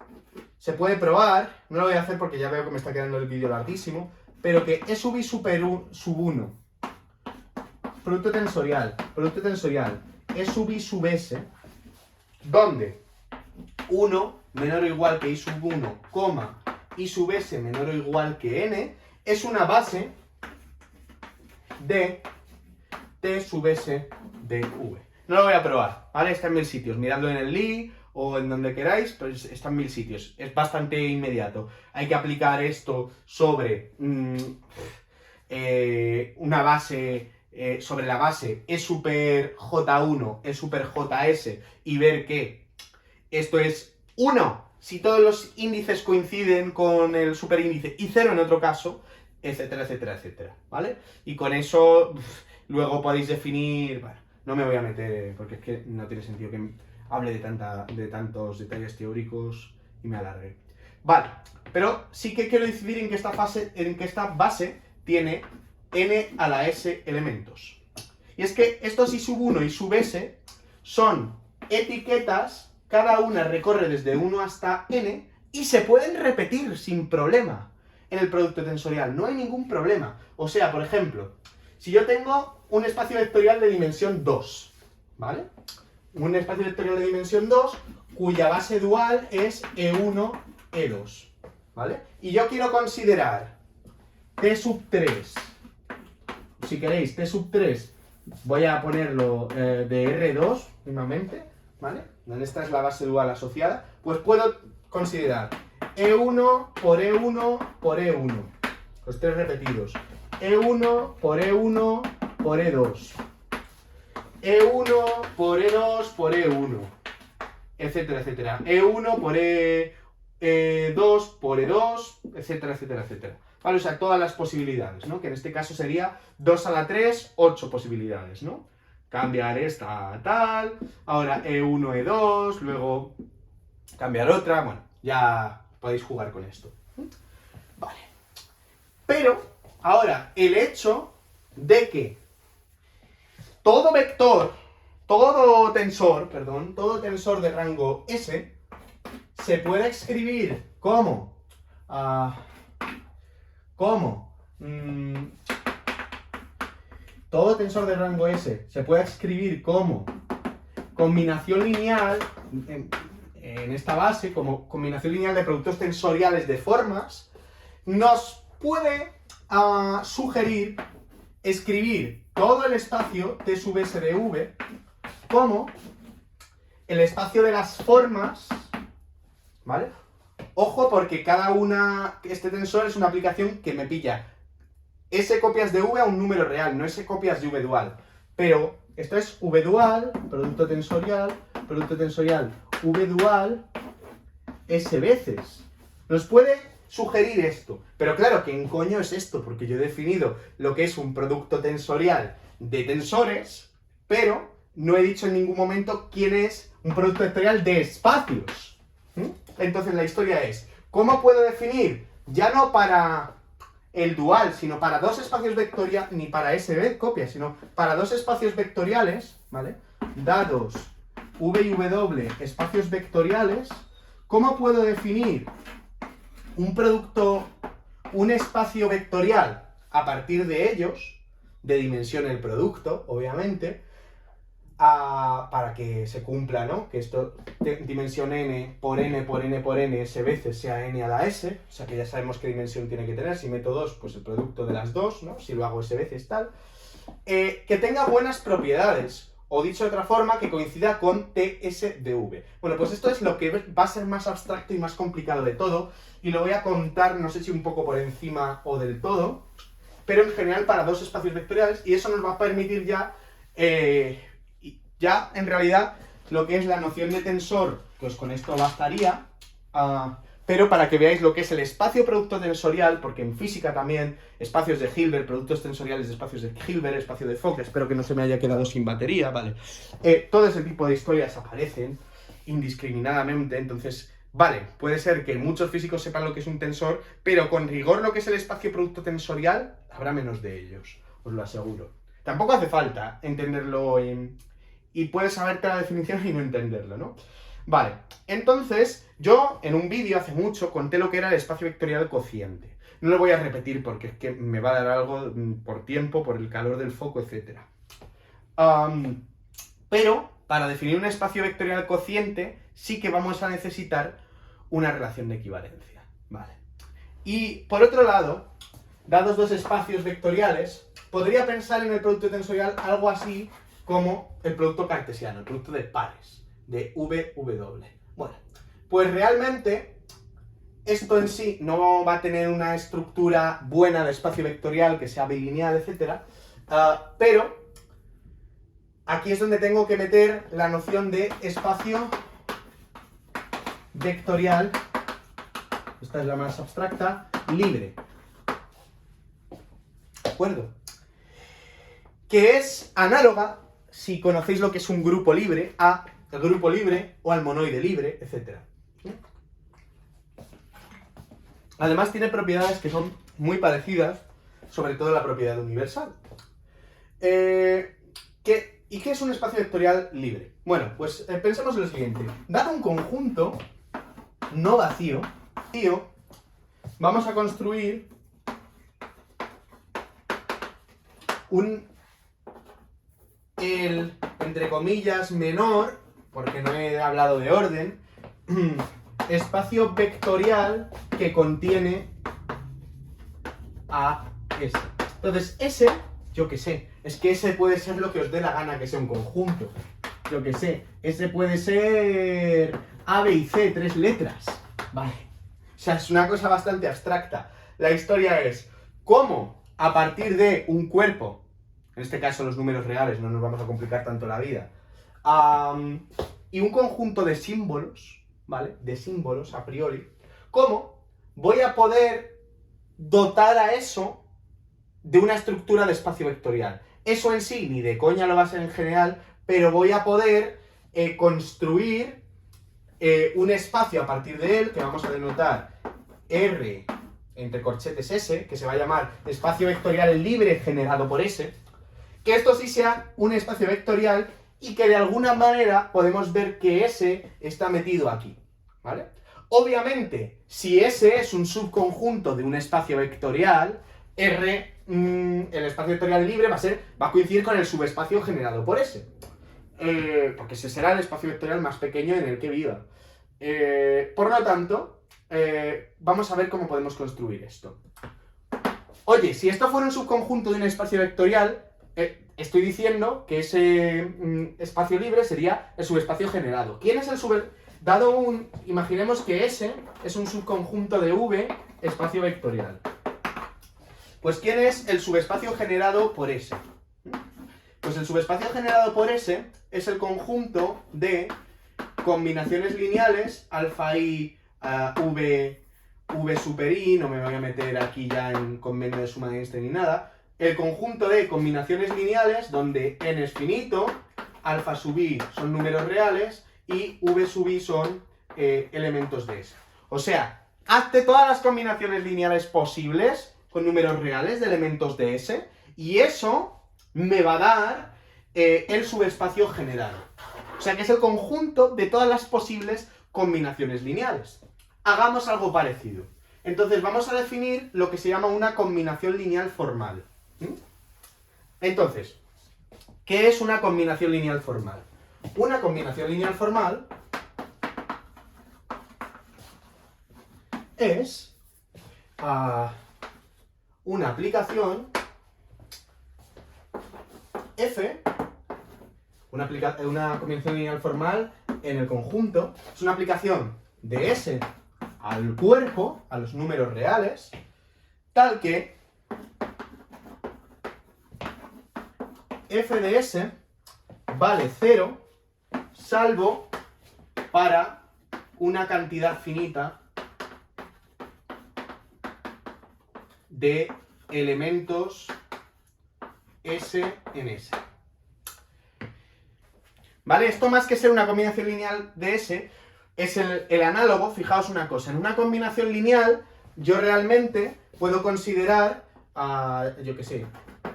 se puede probar, no lo voy a hacer porque ya veo que me está quedando el vídeo larguísimo, pero que E sub I sub 1, producto tensorial, E sub I sub S, ¿dónde? 1 menor o igual que i sub 1, coma, i sub s menor o igual que n, es una base de t sub s de v. No lo voy a probar, ¿vale? Está en 1000 sitios, miradlo en el li o en donde queráis, pero está en 1000 sitios. Es bastante inmediato. Hay que aplicar esto sobre una base, sobre la base E super J1, E super JS, y ver que esto es 1 si todos los índices coinciden con el superíndice y 0 en otro caso, etcétera, etcétera, etcétera, ¿vale? Y con eso luego podéis definir... Bueno, no me voy a meter porque es que no tiene sentido que hable de tantos detalles teóricos y me alargue. Vale, pero sí que quiero decidir en que esta base tiene n a la s elementos. Y es que estos i sub 1 y sub s son etiquetas, cada una recorre desde 1 hasta n y se pueden repetir sin problema en el producto tensorial, no hay ningún problema. O sea, por ejemplo, si yo tengo un espacio vectorial de dimensión 2, ¿vale? Un espacio vectorial de dimensión 2 cuya base dual es E1, E2, ¿vale? Y yo quiero considerar T sub 3, si queréis, T sub 3, voy a ponerlo de R2, mismamente, ¿vale? Donde esta es la base dual asociada, pues puedo considerar E1 por E1 por E1, los tres repetidos, E1 por E1 por E2, E1 por E2 por E1, etcétera, etcétera, E1 por E2 por E2, etcétera, etcétera, etcétera. Vale, o sea, todas las posibilidades, ¿no? Que en este caso sería 2 a la 3, 8 posibilidades, ¿no? Cambiar esta a tal, ahora E1, E2, luego cambiar otra, bueno, ya podéis jugar con esto. Vale. Pero, ahora, el hecho de que todo tensor de rango S se puede escribir como todo tensor de rango S se puede escribir como combinación lineal, en esta base, como combinación lineal de productos tensoriales de formas, nos puede sugerir escribir todo el espacio T sub S de V como el espacio de las formas, ¿vale? Ojo, porque este tensor es una aplicación que me pilla S copias de V a un número real, no S copias de V dual. Pero esto es V dual, producto tensorial, V dual, S veces. Nos puede sugerir esto. Pero claro, ¿quién coño es esto? Porque yo he definido lo que es un producto tensorial de tensores, pero no he dicho en ningún momento quién es un producto vectorial de espacios. Entonces la historia es, ¿cómo puedo definir? Ya no para el dual, sino para dos espacios vectoriales, ni para S copia, sino para dos espacios vectoriales, ¿vale? Dados V y W espacios vectoriales, ¿cómo puedo definir un espacio vectorial a partir de ellos, de dimensión el producto, obviamente, para que se cumpla, ¿no? Que esto, dimensión n por n por n por n, s veces sea n a la s, o sea que ya sabemos qué dimensión tiene que tener. Si meto 2, pues el producto de las dos, ¿no? Si lo hago s veces tal. Que tenga buenas propiedades, o dicho de otra forma, que coincida con TS de V. Bueno, pues esto es lo que va a ser más abstracto y más complicado de todo, y lo voy a contar, no sé si un poco por encima o del todo, pero en general para dos espacios vectoriales, y eso nos va a permitir ya en realidad lo que es la noción de tensor, pues con esto bastaría, pero para que veáis lo que es el espacio producto tensorial, porque en física también, espacios de Hilbert, productos tensoriales de espacios de Hilbert, espacio de Fock, espero que no se me haya quedado sin batería, ¿vale? Todo ese tipo de historias aparecen indiscriminadamente, entonces, vale, puede ser que muchos físicos sepan lo que es un tensor, pero con rigor lo que es el espacio producto tensorial, habrá menos de ellos, os lo aseguro. Tampoco hace falta entenderlo y puedes saberte la definición y no entenderlo, ¿no? Vale, entonces, yo en un vídeo hace mucho conté lo que era el espacio vectorial cociente. No lo voy a repetir porque es que me va a dar algo por tiempo, por el calor del foco, etc. Pero, para definir un espacio vectorial cociente, sí que vamos a necesitar una relación de equivalencia, ¿vale? Y por otro lado, dados dos espacios vectoriales, podría pensar en el producto tensorial algo así como el producto cartesiano, el producto de pares, de v-w. Bueno, pues realmente esto en sí no va a tener una estructura buena de espacio vectorial, que sea bilineal, etc. Pero aquí es donde tengo que meter la noción de espacio vectorial, esta es la más abstracta, libre. ¿De acuerdo? Que es análoga, si conocéis lo que es un grupo libre, al grupo libre o al monoide libre, etc. Además tiene propiedades que son muy parecidas, sobre todo la propiedad universal. ¿Y qué es un espacio vectorial libre? Bueno, pues pensemos en lo siguiente. Dado un conjunto no vacío, vamos a construir el, entre comillas, menor, porque no he hablado de orden, espacio vectorial que contiene a S. Entonces, S, yo qué sé, es que S puede ser lo que os dé la gana que sea un conjunto. Yo qué sé, S puede ser A, B y C, 3 letras. Vale. O sea, es una cosa bastante abstracta. La historia es cómo a partir de un cuerpo, en este caso los números reales, no nos vamos a complicar tanto la vida, y un conjunto de símbolos, ¿vale? De símbolos a priori, ¿cómo voy a poder dotar a eso de una estructura de espacio vectorial? Eso en sí, ni de coña lo va a ser en general, pero voy a poder construir un espacio a partir de él, que vamos a denotar R entre corchetes S, que se va a llamar espacio vectorial libre generado por S, que esto sí sea un espacio vectorial y que de alguna manera podemos ver que S está metido aquí, ¿vale? Obviamente, si S es un subconjunto de un espacio vectorial, R, el espacio vectorial libre va a coincidir con el subespacio generado por S. Porque ese será el espacio vectorial más pequeño en el que viva. Por lo tanto, vamos a ver cómo podemos construir esto. Oye, si esto fuera un subconjunto de un espacio vectorial, estoy diciendo que ese espacio libre sería el subespacio generado. ¿Quién es el imaginemos que S es un subconjunto de V, espacio vectorial. Pues ¿quién es el subespacio generado por S? Pues el subespacio generado por S es el conjunto de combinaciones lineales, alfa i, v super i, no me voy a meter aquí ya en convenio de suma de Einstein ni nada, el conjunto de combinaciones lineales donde n es finito, alfa sub i son números reales y v sub i son elementos de S. O sea, hazte todas las combinaciones lineales posibles con números reales de elementos de S y eso me va a dar el subespacio generado. O sea que es el conjunto de todas las posibles combinaciones lineales. Hagamos algo parecido. Entonces vamos a definir lo que se llama una combinación lineal formal. Entonces, ¿qué es una combinación lineal formal? Una combinación lineal formal es una aplicación F, una combinación lineal formal en el conjunto, es una aplicación de S al cuerpo, a los números reales, tal que f de S vale 0, salvo para una cantidad finita de elementos S en S. ¿Vale? Esto más que ser una combinación lineal de S, es el análogo. Fijaos una cosa, en una combinación lineal yo realmente puedo considerar, yo qué sé,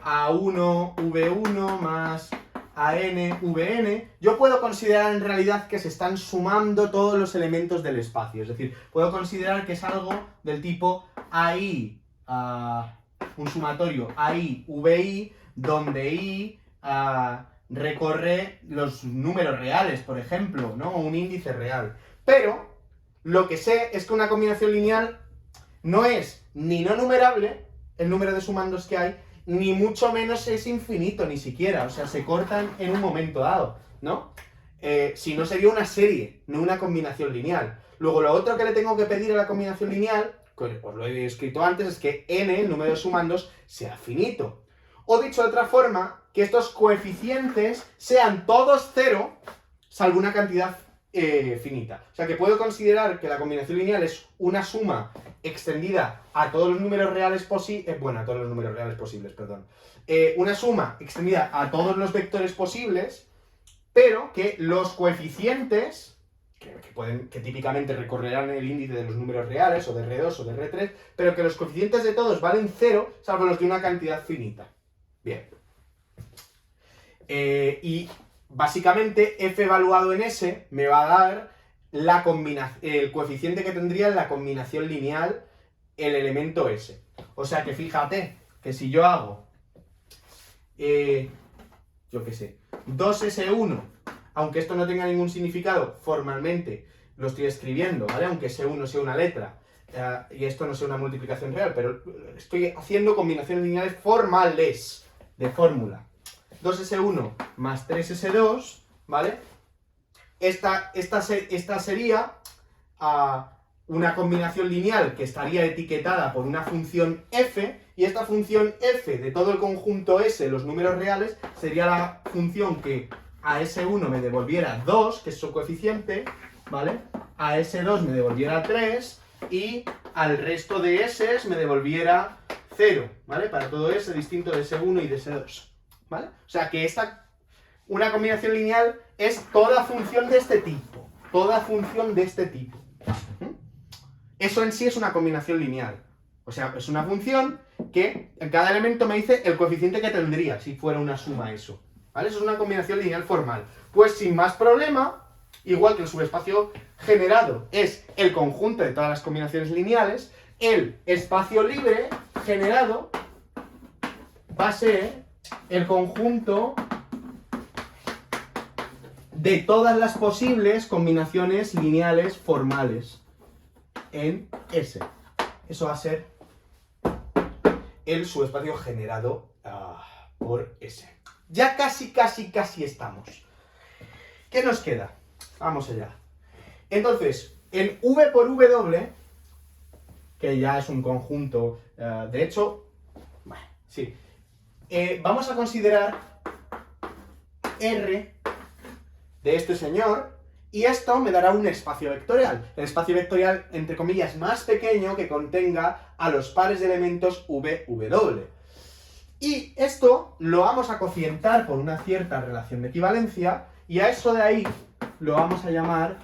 A1, V1 más AN, VN, yo puedo considerar en realidad que se están sumando todos los elementos del espacio, es decir, puedo considerar que es algo del tipo AI, un sumatorio AI, VI, donde I recorre los números reales, por ejemplo, ¿no? O un índice real. Pero lo que sé es que una combinación lineal no es ni no numerable, el número de sumandos que hay, ni mucho menos es infinito, ni siquiera. O sea, se cortan en un momento dado, ¿no? Si no sería una serie, no una combinación lineal. Luego, lo otro que le tengo que pedir a la combinación lineal, que os lo he escrito antes, es que n, el número de sumandos, sea finito. O dicho de otra forma, que estos coeficientes sean todos cero, salvo una cantidad finita. O sea, que puedo considerar que la combinación lineal es una suma extendida a todos los números reales posibles, a todos los números reales posibles, perdón. Una suma extendida a todos los vectores posibles, pero que los coeficientes, que típicamente recorrerán el índice de los números reales, o de R2 o de R3, pero que los coeficientes de todos valen 0, salvo los de una cantidad finita. Bien. Y básicamente f evaluado en S me va a dar el coeficiente que tendría en la combinación lineal el elemento S. O sea que fíjate que si yo hago, yo qué sé, 2S1, aunque esto no tenga ningún significado, formalmente lo estoy escribiendo, ¿vale? Aunque S1 sea una letra y esto no sea una multiplicación real, pero estoy haciendo combinaciones lineales formales de fórmula. 2S1 más 3S2, ¿vale? Esta sería una combinación lineal que estaría etiquetada por una función f, y esta función f de todo el conjunto S, los números reales, sería la función que a S1 me devolviera 2, que es su coeficiente, ¿vale? A S2 me devolviera 3 y al resto de S me devolviera 0, ¿vale? Para todo S distinto de S1 y de S2, ¿vale? O sea que una combinación lineal es toda función de este tipo, toda función de este tipo. Eso en sí es una combinación lineal. O sea, es una función que en cada elemento me dice el coeficiente que tendría si fuera una suma eso. ¿Vale? Eso es una combinación lineal formal. Pues sin más problema, igual que el subespacio generado es el conjunto de todas las combinaciones lineales, el espacio libre generado va a ser el conjunto de todas las posibles combinaciones lineales formales en S. Eso va a ser el subespacio generado por S. Ya casi estamos. ¿Qué nos queda? Vamos allá. Entonces, en V por W, que ya es un conjunto, de hecho, bueno, sí, vamos a considerar R de este señor, y esto me dará un espacio vectorial. El espacio vectorial, entre comillas, más pequeño que contenga a los pares de elementos V, W. Y esto lo vamos a cocientar por una cierta relación de equivalencia, y a eso de ahí lo vamos a llamar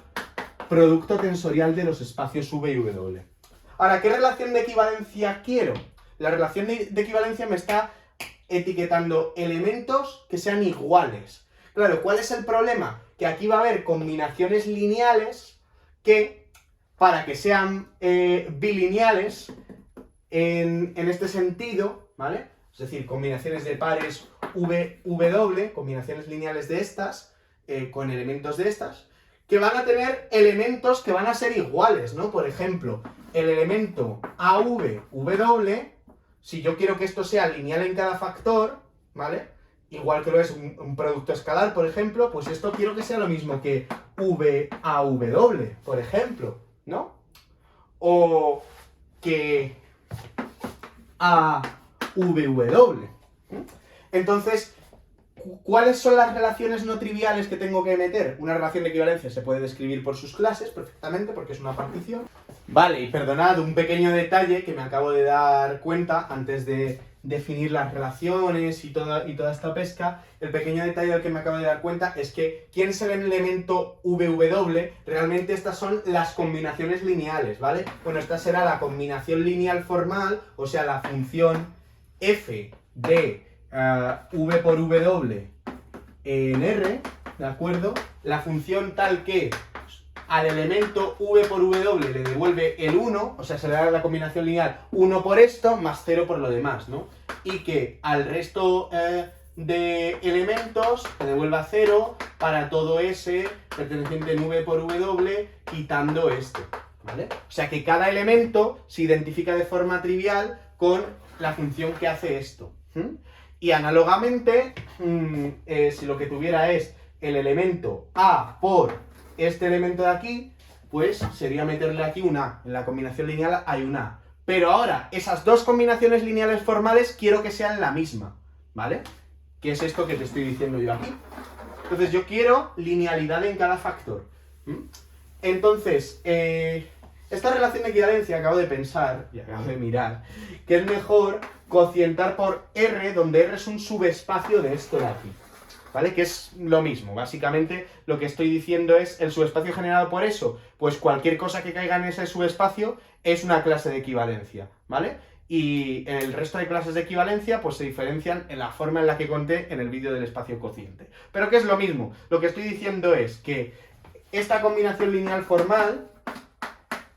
producto tensorial de los espacios V y W. Ahora, ¿qué relación de equivalencia quiero? La relación de equivalencia me está etiquetando elementos que sean iguales. Claro, ¿cuál es el problema? Que aquí va a haber combinaciones lineales que, para que sean bilineales, en este sentido, ¿vale? Es decir, combinaciones de pares V-W, combinaciones lineales de estas, con elementos de estas, que van a tener elementos que van a ser iguales, ¿no? Por ejemplo, el elemento AV-W, si yo quiero que esto sea lineal en cada factor, ¿vale? Igual que lo es un producto escalar, por ejemplo, pues esto quiero que sea lo mismo que V-A-W, por ejemplo, ¿no? O que A-V-W. Entonces, ¿cuáles son las relaciones no triviales que tengo que meter? Una relación de equivalencia se puede describir por sus clases perfectamente, porque es una partición. Vale, y perdonad un pequeño detalle que me acabo de dar cuenta antes de definir las relaciones y toda esta pesca. El pequeño detalle del que me acabo de dar cuenta es que ¿quién es el elemento VW? Realmente estas son las combinaciones lineales, ¿vale? Bueno, esta será la combinación lineal formal, o sea, la función f de v por w en R, ¿de acuerdo? La función tal que al elemento v por w le devuelve el 1, o sea, se le da la combinación lineal 1 por esto más 0 por lo demás, ¿no? Y que al resto de elementos que devuelva 0 para todo S perteneciente en V por W, quitando este, ¿vale? O sea que cada elemento se identifica de forma trivial con la función que hace esto. Y análogamente, si lo que tuviera es el elemento A por este elemento de aquí, pues sería meterle aquí un A. En la combinación lineal hay un A. Pero ahora, esas dos combinaciones lineales formales quiero que sean la misma, ¿vale? Que es esto que te estoy diciendo yo aquí. Entonces yo quiero linealidad en cada factor. Entonces, esta relación de equivalencia acabo de pensar, y acabo de mirar, que es mejor cocientar por R, donde R es un subespacio de esto de aquí, ¿vale? Que es lo mismo, básicamente lo que estoy diciendo es el subespacio generado por eso, pues cualquier cosa que caiga en ese subespacio es una clase de equivalencia, ¿vale? Y el resto de clases de equivalencia pues se diferencian en la forma en la que conté en el vídeo del espacio cociente. Pero que es lo mismo, lo que estoy diciendo es que esta combinación lineal formal,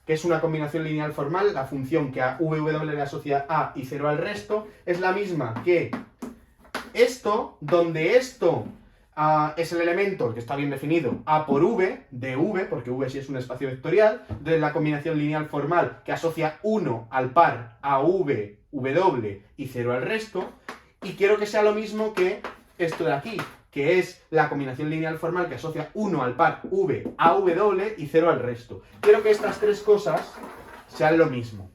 que es una combinación lineal formal, la función que a VW le asocia A y 0 al resto, es la misma que esto, donde esto es el elemento que está bien definido, A por V, de V, porque V sí es un espacio vectorial, de la combinación lineal formal que asocia 1 al par a V, W y 0 al resto, y quiero que sea lo mismo que esto de aquí, que es la combinación lineal formal que asocia 1 al par V a W y 0 al resto. Quiero que estas tres cosas sean lo mismo.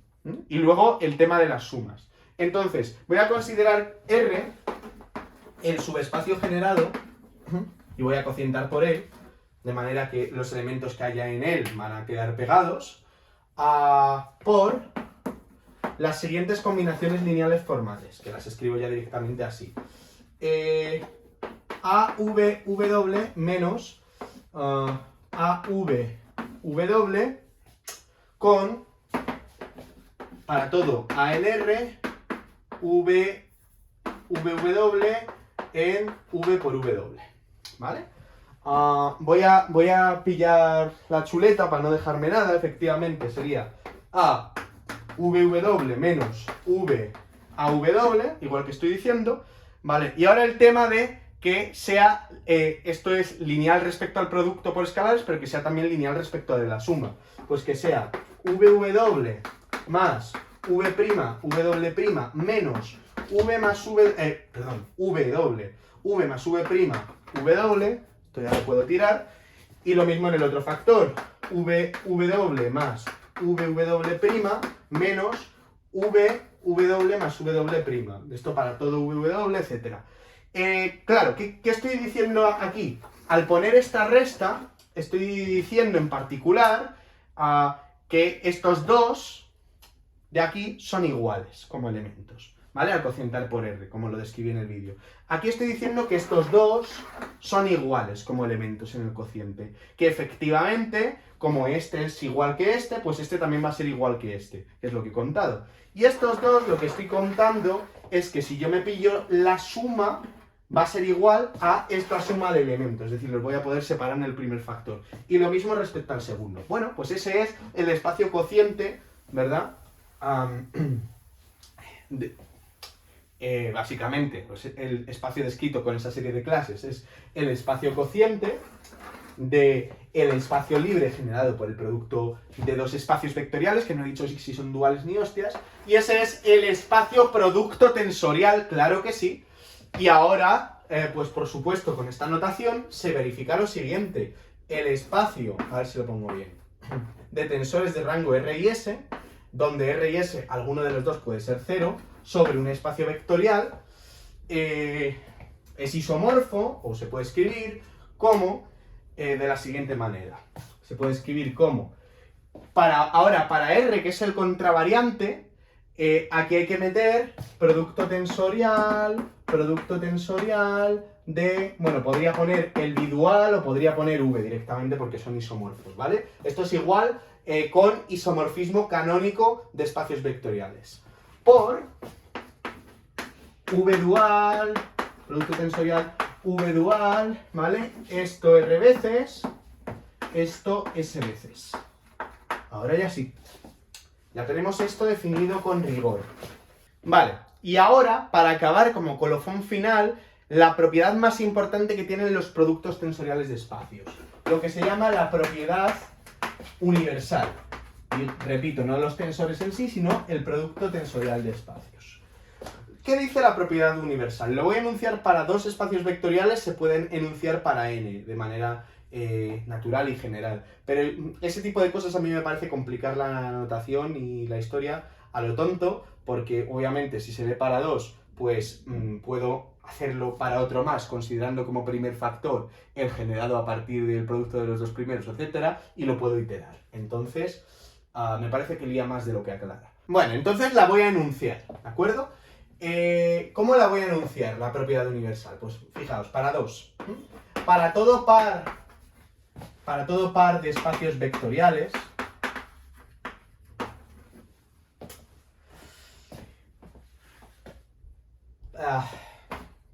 Y luego el tema de las sumas. Entonces, voy a considerar R el subespacio generado y voy a cocientar por él, de manera que los elementos que haya en él van a quedar pegados, por las siguientes combinaciones lineales formales, que las escribo ya directamente así. AVW menos AVW con, para todo A en R, VW en V por W, ¿vale? Voy a pillar la chuleta para no dejarme nada. Efectivamente sería AVW menos V a W, igual que estoy diciendo, ¿vale? Y ahora el tema de que sea, esto es lineal respecto al producto por escalares, pero que sea también lineal respecto a de la suma. Pues que sea VW más V', W' menos V más V, V más V', W, esto ya lo puedo tirar, y lo mismo en el otro factor, VW más VW' menos VW más W', esto para todo VW, etc. Claro, ¿qué estoy diciendo aquí? Al poner esta resta, estoy diciendo en particular que estos dos de aquí son iguales como elementos, ¿vale? Al cocientar por R, como lo describí en el vídeo. Aquí estoy diciendo que estos dos son iguales como elementos en el cociente. Que efectivamente, como este es igual que este, pues este también va a ser igual que este, que es lo que he contado. Y estos dos, lo que estoy contando es que si yo me pillo la suma, va a ser igual a esta suma de elementos, es decir, los voy a poder separar en el primer factor. Y lo mismo respecto al segundo. Bueno, pues ese es el espacio cociente, ¿verdad? Básicamente, pues el espacio descrito con esa serie de clases es el espacio cociente del espacio libre generado por el producto de dos espacios vectoriales, que no he dicho si son duales ni hostias, y ese es el espacio producto tensorial, claro que sí. Y ahora, pues por supuesto, con esta notación se verifica lo siguiente: el espacio, a ver si lo pongo bien, de tensores de rango R y S, donde R y S, alguno de los dos puede ser 0, sobre un espacio vectorial, es isomorfo, o se puede escribir como de la siguiente manera. Se puede escribir como, para R, que es el contravariante, aquí hay que meter producto tensorial de, bueno, podría poner el bidual o podría poner V directamente porque son isomorfos, ¿vale? Esto es igual con isomorfismo canónico de espacios vectoriales. Por V dual, producto tensorial V dual, ¿vale? Esto R veces, esto S veces. Ahora ya sí. Ya tenemos esto definido con rigor. Vale, y ahora, para acabar como colofón final, la propiedad más importante que tienen los productos tensoriales de espacios, lo que se llama la propiedad universal. Y repito, no los tensores en sí, sino el producto tensorial de espacios. ¿Qué dice la propiedad universal? Lo voy a enunciar para dos espacios vectoriales, se pueden enunciar para n, de manera natural y general. Pero ese tipo de cosas a mí me parece complicar la notación y la historia a lo tonto, porque obviamente si se ve para dos, pues puedo hacerlo para otro más, considerando como primer factor el generado a partir del producto de los dos primeros, etcétera, y lo puedo iterar. Entonces, me parece que lía más de lo que aclara. Bueno, entonces la voy a enunciar, ¿de acuerdo? ¿Cómo la voy a enunciar, la propiedad universal? Pues fijaos, para dos. Para todo par de espacios vectoriales,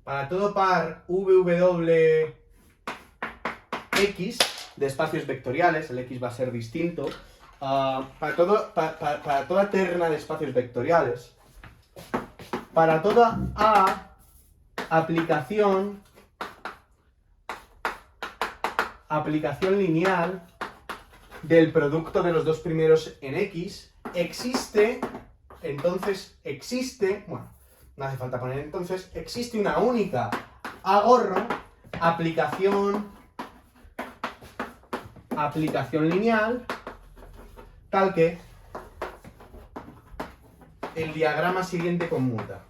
para todo par VW X de espacios vectoriales, el X va a ser distinto, para toda terna de espacios vectoriales, para toda A aplicación lineal del producto de los dos primeros en X, bueno, no hace falta poner entonces, existe una única agorro, aplicación lineal, tal que el diagrama siguiente conmuta.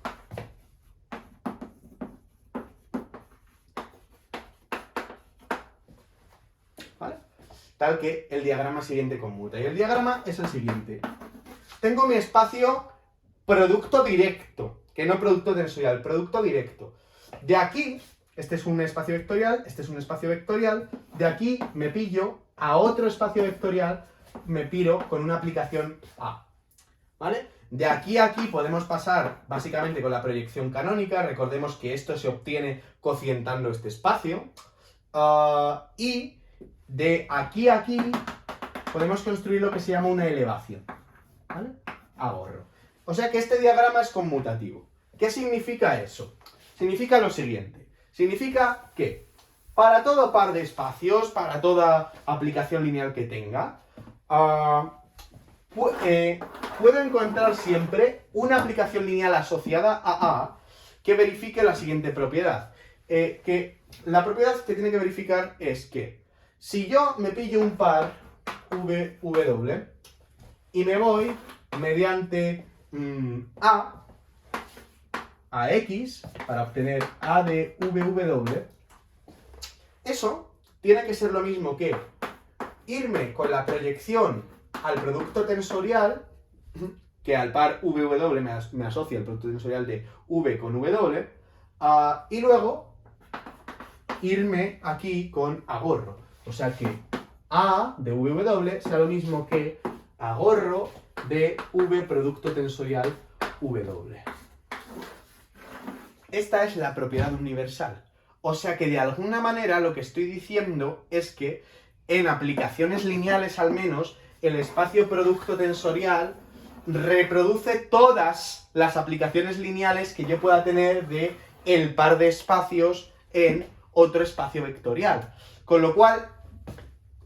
¿Vale? Tal que el diagrama siguiente conmuta. Y el diagrama es el siguiente. Tengo mi espacio producto directo, que no producto tensorial, producto directo. De aquí, este es un espacio vectorial, este es un espacio vectorial, de aquí me pillo a otro espacio vectorial, me piro con una aplicación A. ¿Vale? De aquí a aquí podemos pasar básicamente con la proyección canónica, recordemos que esto se obtiene cocientando este espacio, y de aquí a aquí podemos construir lo que se llama una elevación, ¿vale? Agorro. O sea que este diagrama es conmutativo. ¿Qué significa eso? Significa lo siguiente, significa que para todo par de espacios, para toda aplicación lineal que tenga, puedo encontrar siempre una aplicación lineal asociada a A que verifique la siguiente propiedad. Que la propiedad que tiene que verificar es que si yo me pillo un par VW y me voy mediante a X para obtener A de VW, eso tiene que ser lo mismo que irme con la proyección al producto tensorial, que al par VW me asocia el producto tensorial de V con W, y luego irme aquí con agorro. O sea que A de VW sea lo mismo que agorro de V producto tensorial W. Esta es la propiedad universal. O sea que de alguna manera lo que estoy diciendo es que en aplicaciones lineales al menos, el espacio producto tensorial reproduce todas las aplicaciones lineales que yo pueda tener de el par de espacios en otro espacio vectorial. Con lo cual,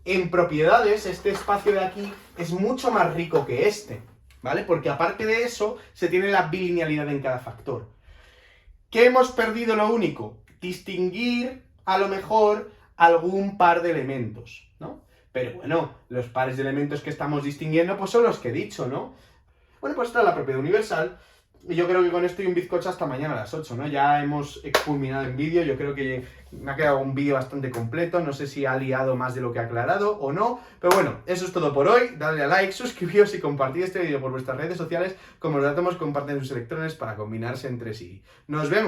en propiedades, este espacio de aquí es mucho más rico que este, ¿vale? Porque aparte de eso, se tiene la bilinealidad en cada factor. ¿Qué hemos perdido lo único? Distinguir, a lo mejor, algún par de elementos, ¿no? Pero bueno, los pares de elementos que estamos distinguiendo, pues son los que he dicho, ¿no? Bueno, pues esta es la propiedad universal. Y yo creo que con esto y un bizcocho hasta mañana a las 8, ¿no? Ya hemos culminado en vídeo, yo creo que me ha quedado un vídeo bastante completo, no sé si ha liado más de lo que ha aclarado o no, pero bueno, eso es todo por hoy, dadle a like, suscribíos y compartid este vídeo por vuestras redes sociales, como los datos comparten sus electrones para combinarse entre sí. ¡Nos vemos!